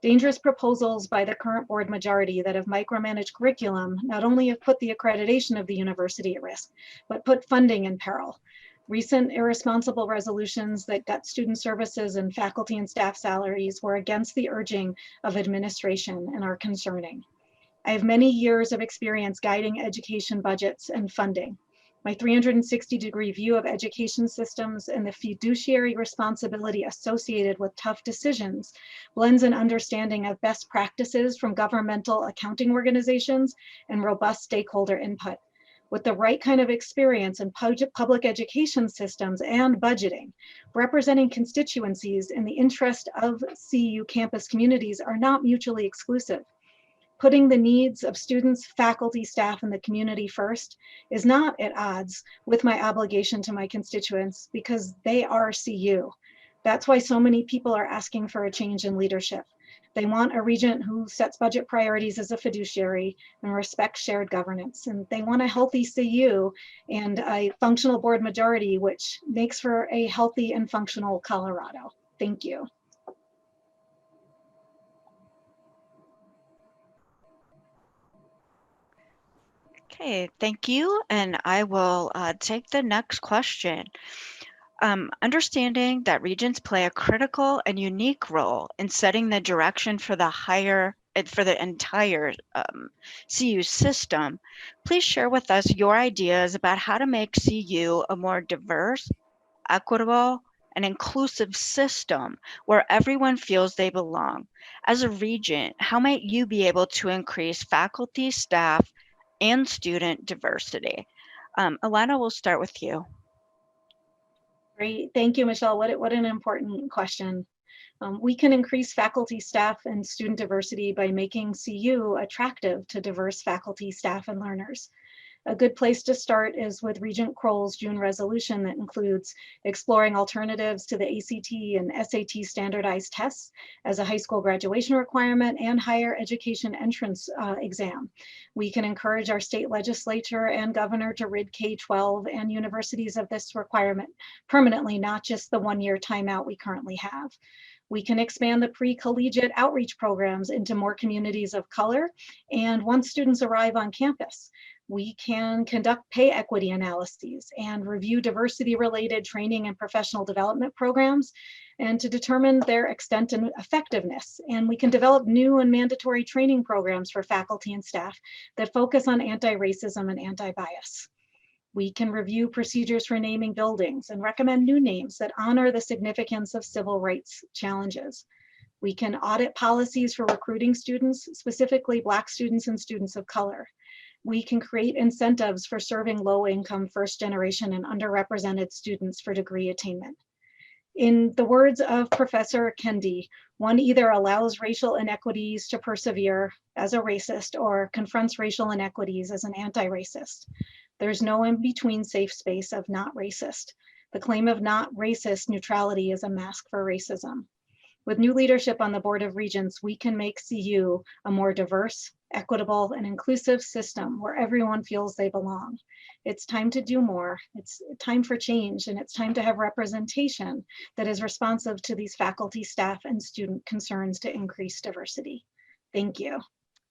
Speaker 4: Dangerous proposals by the current board majority that have micromanaged curriculum not only have put the accreditation of the university at risk, but put funding in peril. Recent irresponsible resolutions that gut student services and faculty and staff salaries were against the urging of administration and are concerning. I have many years of experience guiding education budgets and funding. My 360-degree view of education systems and the fiduciary responsibility associated with tough decisions blends an understanding of best practices from governmental accounting organizations and robust stakeholder input. With the right kind of experience in public education systems and budgeting, representing constituencies in the interest of CU campus communities are not mutually exclusive. Putting the needs of students, faculty, staff, and the community first is not at odds with my obligation to my constituents, because they are CU. That's why so many people are asking for a change in leadership. They want a regent who sets budget priorities as a fiduciary and respects shared governance. And they want a healthy CU and a functional board majority, which makes for a healthy and functional Colorado. Thank you.
Speaker 6: Okay, thank you. And I will take the next question. Understanding that regents play a critical and unique role in setting the direction for the entire CU system, please share with us your ideas about how to make CU a more diverse, equitable, and inclusive system where everyone feels they belong. As a regent, how might you be able to increase faculty, staff, and student diversity? Alana, we'll start with you.
Speaker 4: Great, thank you, Michelle. What an important question. We can increase faculty, staff, and student diversity by making CU attractive to diverse faculty, staff, and learners. A good place to start is with Regent Kroll's June resolution that includes exploring alternatives to the ACT and SAT standardized tests as a high school graduation requirement and higher education entrance exam. We can encourage our state legislature and governor to rid K-12 and universities of this requirement permanently, not just the one-year timeout we currently have. We can expand the pre-collegiate outreach programs into more communities of color. And once students arrive on campus, we can conduct pay equity analyses and review diversity-related training and professional development programs and to determine their extent and effectiveness. And we can develop new and mandatory training programs for faculty and staff that focus on anti-racism and anti-bias. We can review procedures for naming buildings and recommend new names that honor the significance of civil rights challenges. We can audit policies for recruiting students, specifically Black students and students of color. we can create incentives for serving low-income, first-generation, and underrepresented students for degree attainment. In the words of Professor Kendi, one either allows racial inequities to persevere as a racist or confronts racial inequities as an anti-racist. There's no in-between safe space of not racist. The claim of not racist neutrality is a mask for racism. With new leadership on the Board of Regents, we can make CU a more diverse, equitable, and inclusive system where everyone feels they belong. It's time to do more. It's time for change, and it's time to have representation that is responsive to these faculty, staff, and student concerns to increase diversity. Thank you.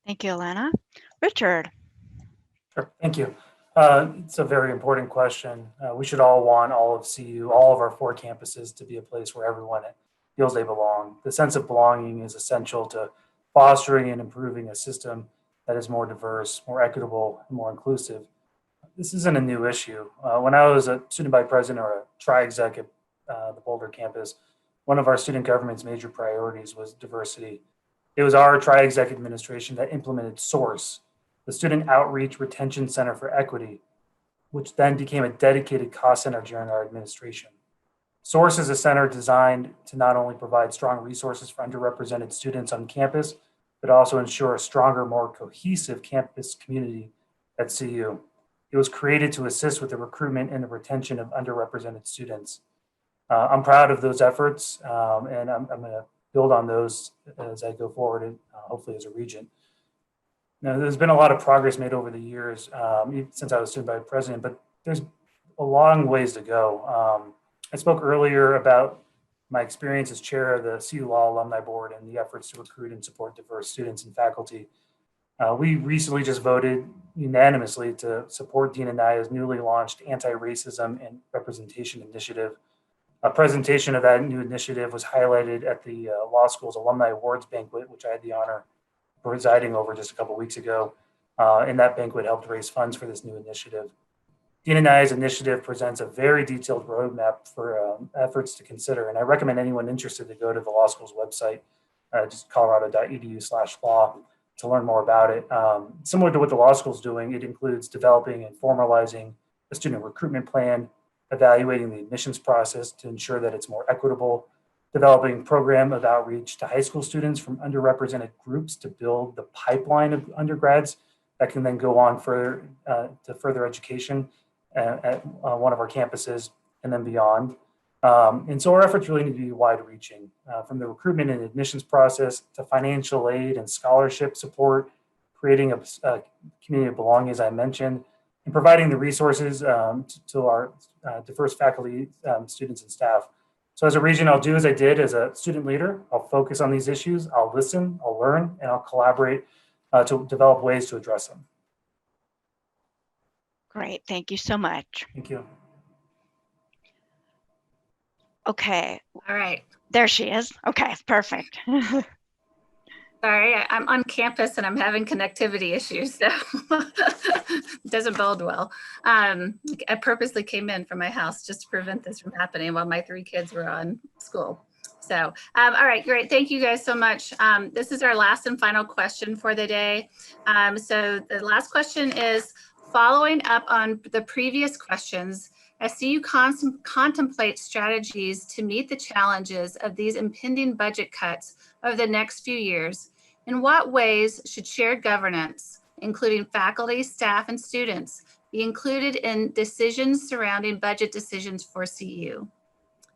Speaker 6: Thank you, Alana. Richard.
Speaker 5: Sure, thank you. It's a very important question. We should all want all of CU, all of our 4 campuses to be a place where everyone feels they belong. The sense of belonging is essential to fostering and improving a system that is more diverse, more equitable, and more inclusive. This isn't a new issue. When I was a student body president or a tri-exec at the Boulder campus, one of our student government's major priorities was diversity. It was our tri-exec administration that implemented SOURCE, the Student Outreach Retention Center for Equity, which then became a dedicated cost center during our administration. SOURCE is a center designed to not only provide strong resources for underrepresented students on campus, but also ensure a stronger, more cohesive campus community at CU. It was created to assist with the recruitment and the retention of underrepresented students. I'm proud of those efforts, and I'm going to build on those as I go forward, and hopefully as a regent. Now, there's been a lot of progress made over the years since I was student body president, but there's a long ways to go. I spoke earlier about my experience as chair of the CU Law Alumni Board and the efforts to recruit and support diverse students and faculty. We recently just voted unanimously to support Dean Anaya's newly launched anti-racism and representation initiative. A presentation of that new initiative was highlighted at the law school's alumni awards banquet, which I had the honor presiding over just a couple of weeks ago. And that banquet helped raise funds for this new initiative. Dean Anaya's initiative presents a very detailed roadmap for efforts to consider. And I recommend anyone interested to go to the law school's website, just colorado.edu/law, to learn more about it. Similar to what the law school is doing, it includes developing and formalizing a student recruitment plan, evaluating the admissions process to ensure that it's more equitable, developing program of outreach to high school students from underrepresented groups to build the pipeline of undergrads that can then go on to further education at one of our campuses and then beyond. And so our efforts really need to be wide-reaching, from the recruitment and admissions process to financial aid and scholarship support, creating a community of belonging, as I mentioned, and providing the resources to our diverse faculty, students, and staff. So as a regent, I'll do as I did as a student leader. I'll focus on these issues, I'll listen, I'll learn, and I'll collaborate to develop ways to address them.
Speaker 6: Great, thank you so much.
Speaker 5: Thank you.
Speaker 6: Okay,
Speaker 2: All right.
Speaker 6: there she is. Okay, perfect.
Speaker 2: Sorry, I'm on campus and I'm having connectivity issues, so it doesn't bode well. I purposely came in from my house just to prevent this from happening while my 3 kids were on school. So, all right, great. Thank you guys so much. This is our last and final question for the day. So the last question is, following up on the previous questions, as CU contemplates strategies to meet the challenges of these impending budget cuts over the next few years, in what ways should shared governance, including faculty, staff, and students, be included in decisions surrounding budget decisions for CU?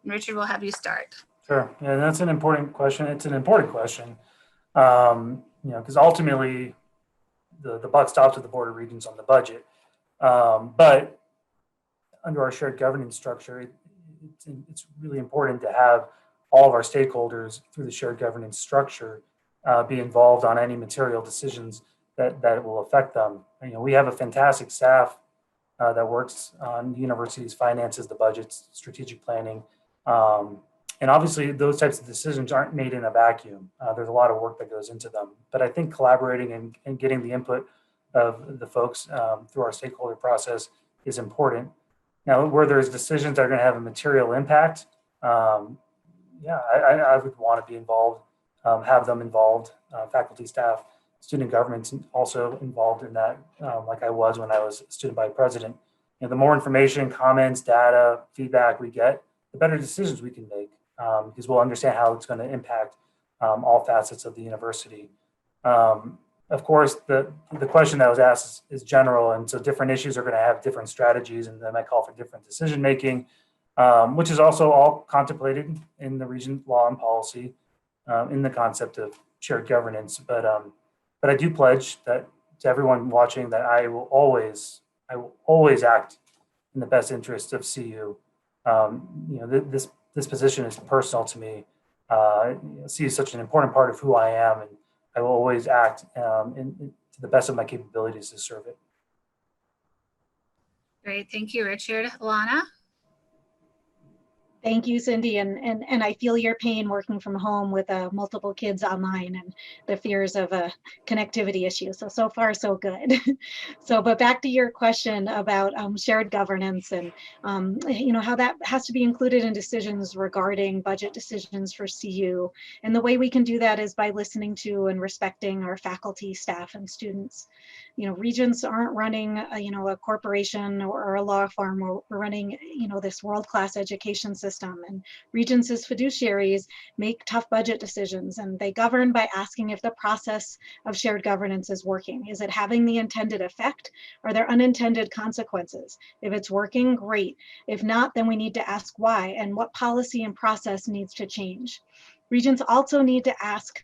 Speaker 2: And Richard, we'll have you start.
Speaker 5: Sure. Yeah, that's an important question. It's an important question, because ultimately the buck stops with the Board of Regents on the budget. But under our shared governance structure, it's really important to have all of our stakeholders through the shared governance structure be involved on any material decisions that will affect them. We have a fantastic staff that works on the university's finances, the budgets, strategic planning. And obviously those types of decisions aren't made in a vacuum. There's a lot of work that goes into them. But I think collaborating and getting the input of the folks through our stakeholder process is important. Now, where there's decisions that are going to have a material impact, I would want to be involved, have them involved, faculty, staff, student government's also involved in that, like I was when I was student body president. The more information, comments, data, feedback we get, the better decisions we can make, because we'll understand how it's going to impact all facets of the university. Of course, the question that was asked is general, and so different issues are going to have different strategies, and they might call for different decision making, which is also all contemplated in the Regent law and policy, in the concept of shared governance. But I do pledge that to everyone watching that I will always act in the best interest of CU. This position is personal to me. CU is such an important part of who I am, and I will always act to the best of my capabilities to serve it.
Speaker 2: Great, thank you, Richard. Alana?
Speaker 4: Thank you, Cindy, and I feel your pain working from home with multiple kids online and the fears of a connectivity issue. So far, so good. But back to your question about shared governance and how that has to be included in decisions regarding budget decisions for CU. And the way we can do that is by listening to and respecting our faculty, staff, and students. Regents aren't running a corporation or a law firm. We're running this world-class education system, and Regents as fiduciaries make tough budget decisions, and they govern by asking if the process of shared governance is working. Is it having the intended effect? Are there unintended consequences? If it's working, great. If not, then we need to ask why and what policy and process needs to change. Regents also need to ask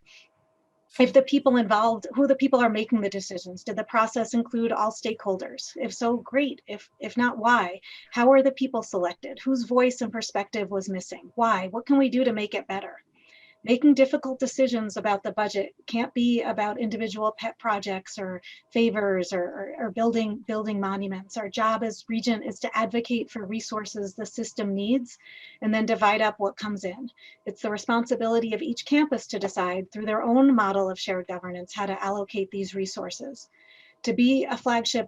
Speaker 4: if the people involved, who the people are making the decisions. Did the process include all stakeholders? If so, great. If not, why? How are the people selected? Whose voice and perspective was missing? Why? What can we do to make it better? Making difficult decisions about the budget can't be about individual pet projects or favors or building monuments. Our job as Regent is to advocate for resources the system needs and then divide up what comes in. It's the responsibility of each campus to decide through their own model of shared governance how to allocate these resources. To be a flagship,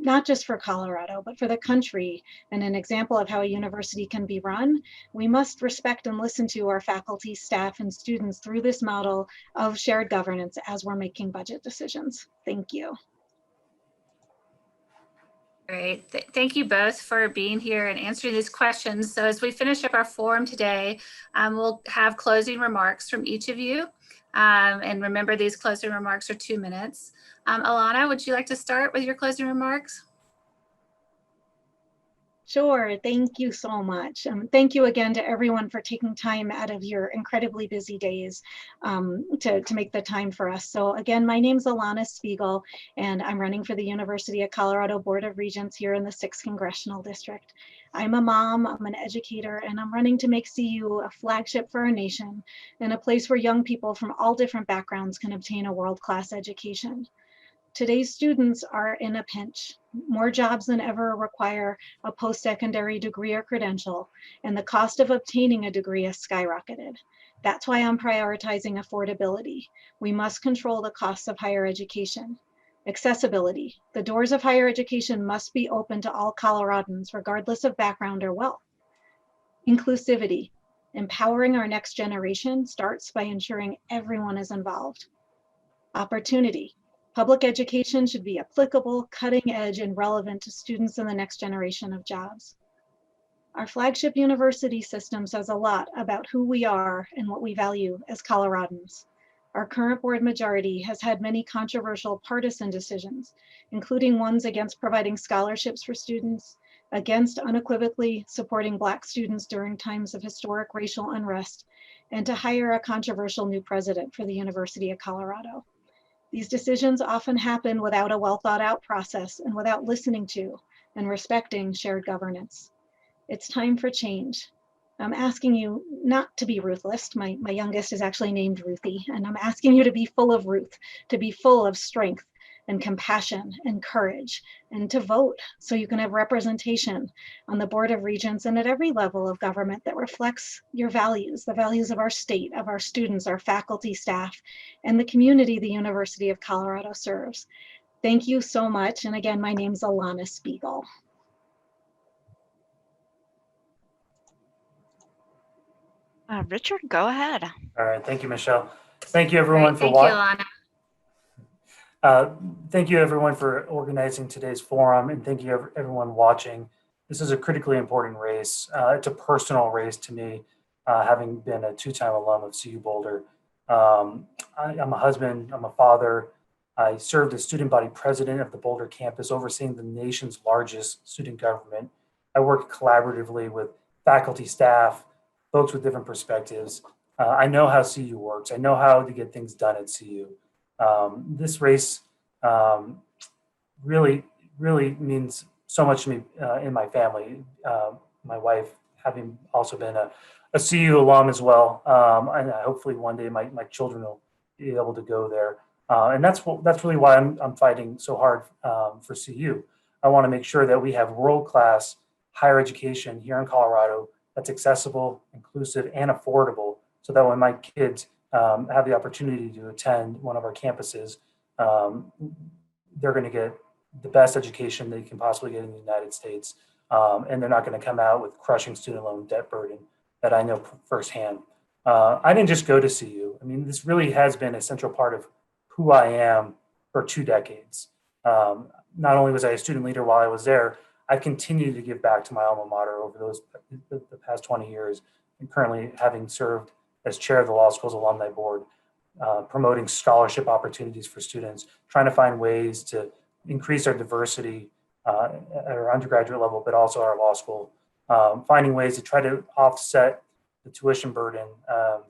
Speaker 4: not just for Colorado, but for the country, and an example of how a university can be run, we must respect and listen to our faculty, staff, and students through this model of shared governance as we're making budget decisions. Thank you.
Speaker 2: Great. Thank you both for being here and answering these questions. So as we finish up our forum today, we'll have closing remarks from each of you. And remember, these closing remarks are 2 minutes. Alana, would you like to start with your closing remarks?
Speaker 4: Sure, thank you so much. Thank you again to everyone for taking time out of your incredibly busy days to make the time for us. So again, my name's Alana Spiegel, and I'm running for the University of Colorado Board of Regents here in the 6th Congressional District. I'm a mom, I'm an educator, and I'm running to make CU a flagship for our nation and a place where young people from all different backgrounds can obtain a world-class education. Today's students are in a pinch. More jobs than ever require a post-secondary degree or credential, and the cost of obtaining a degree has skyrocketed. That's why I'm prioritizing affordability. We must control the costs of higher education. Accessibility. The doors of higher education must be open to all Coloradans, regardless of background or wealth. Inclusivity. Empowering our next generation starts by ensuring everyone is involved. Opportunity. Public education should be applicable, cutting edge, and relevant to students in the next generation of jobs. Our flagship university system says a lot about who we are and what we value as Coloradans. Our current board majority has had many controversial partisan decisions, including ones against providing scholarships for students, against unequivocally supporting Black students during times of historic racial unrest, and to hire a controversial new president for the University of Colorado. These decisions often happen without a well thought out process and without listening to and respecting shared governance. It's time for change. I'm asking you not to be ruthless. My youngest is actually named Ruthie, and I'm asking you to be full of Ruth, to be full of strength and compassion and courage, and to vote so you can have representation on the Board of Regents and at every level of government that reflects your values, the values of our state, of our students, our faculty, staff, and the community the University of Colorado serves. Thank you so much. And again, my name's Alana Spiegel.
Speaker 6: Richard, go ahead.
Speaker 5: All right, thank you, Michelle. Thank you, everyone,
Speaker 2: Great.
Speaker 5: for
Speaker 2: Thank you, Alana.
Speaker 5: Thank you everyone for organizing today's forum, and thank you everyone watching. This is a critically important race. It's a personal race to me, having been a two-time alum of CU Boulder. I'm a husband, I'm a father. I served as student body president of the Boulder campus, overseeing the nation's largest student government. I work collaboratively with faculty, staff, folks with different perspectives. I know how CU works. I know how to get things done at CU. This race really means so much to me in my family. My wife, having also been a CU alum as well, and hopefully one day my children will be able to go there. And that's really why I'm fighting so hard for CU. I want to make sure that we have world-class higher education here in Colorado that's accessible, inclusive, and affordable, so that when my kids have the opportunity to attend one of our campuses, they're going to get the best education they can possibly get in the United States. And they're not going to come out with crushing student loan debt burden that I know firsthand. I didn't just go to CU. I mean, this really has been a central part of who I am for 2 decades. Not only was I a student leader while I was there, I continued to give back to my alma mater over the past 20 years, and currently having served as chair of the law school's alumni board, promoting scholarship opportunities for students, trying to find ways to increase our diversity at our undergraduate level, but also our law school, finding ways to try to offset the tuition burden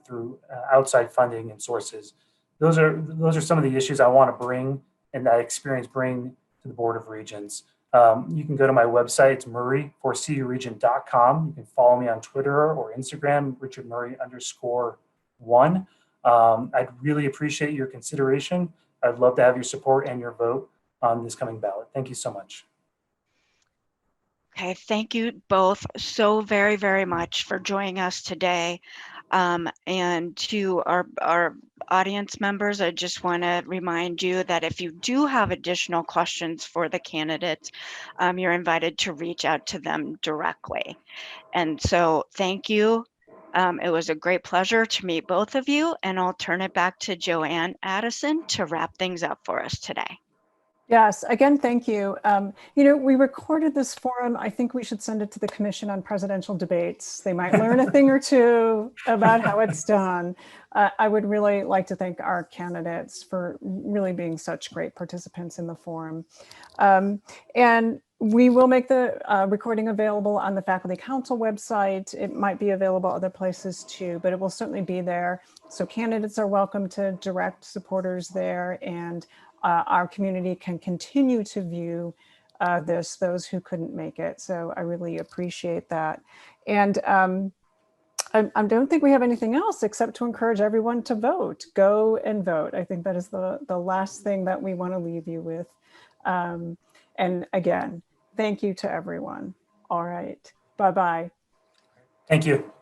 Speaker 5: through outside funding and sources. Those are some of the issues I want to bring, and that experience bring to the Board of Regents. You can go to my website, it's murray4curegent.com. You can follow me on Twitter or Instagram, richardmurray_1. I'd really appreciate your consideration. I'd love to have your support and your vote on this coming ballot. Thank you so much.
Speaker 6: Okay, thank you both so very, very much for joining us today. And to our audience members, I just want to remind you that if you do have additional questions for the candidates, you're invited to reach out to them directly. And so thank you. It was a great pleasure to meet both of you, and I'll turn it back to Joanne Addison to wrap things up for us today.
Speaker 1: Yes, again, thank you. We recorded this forum. I think we should send it to the Commission on Presidential Debates. They might learn a thing or two about how it's done. I would really like to thank our candidates for really being such great participants in the forum. And we will make the recording available on the Faculty Council website. It might be available other places too, but it will certainly be there. So candidates are welcome to direct supporters there, and our community can continue to view those who couldn't make it. So I really appreciate that. And I don't think we have anything else except to encourage everyone to vote. Go and vote. I think that is the last thing that we want to leave you with. And again, thank you to everyone. All right. Bye-bye.
Speaker 5: Thank you.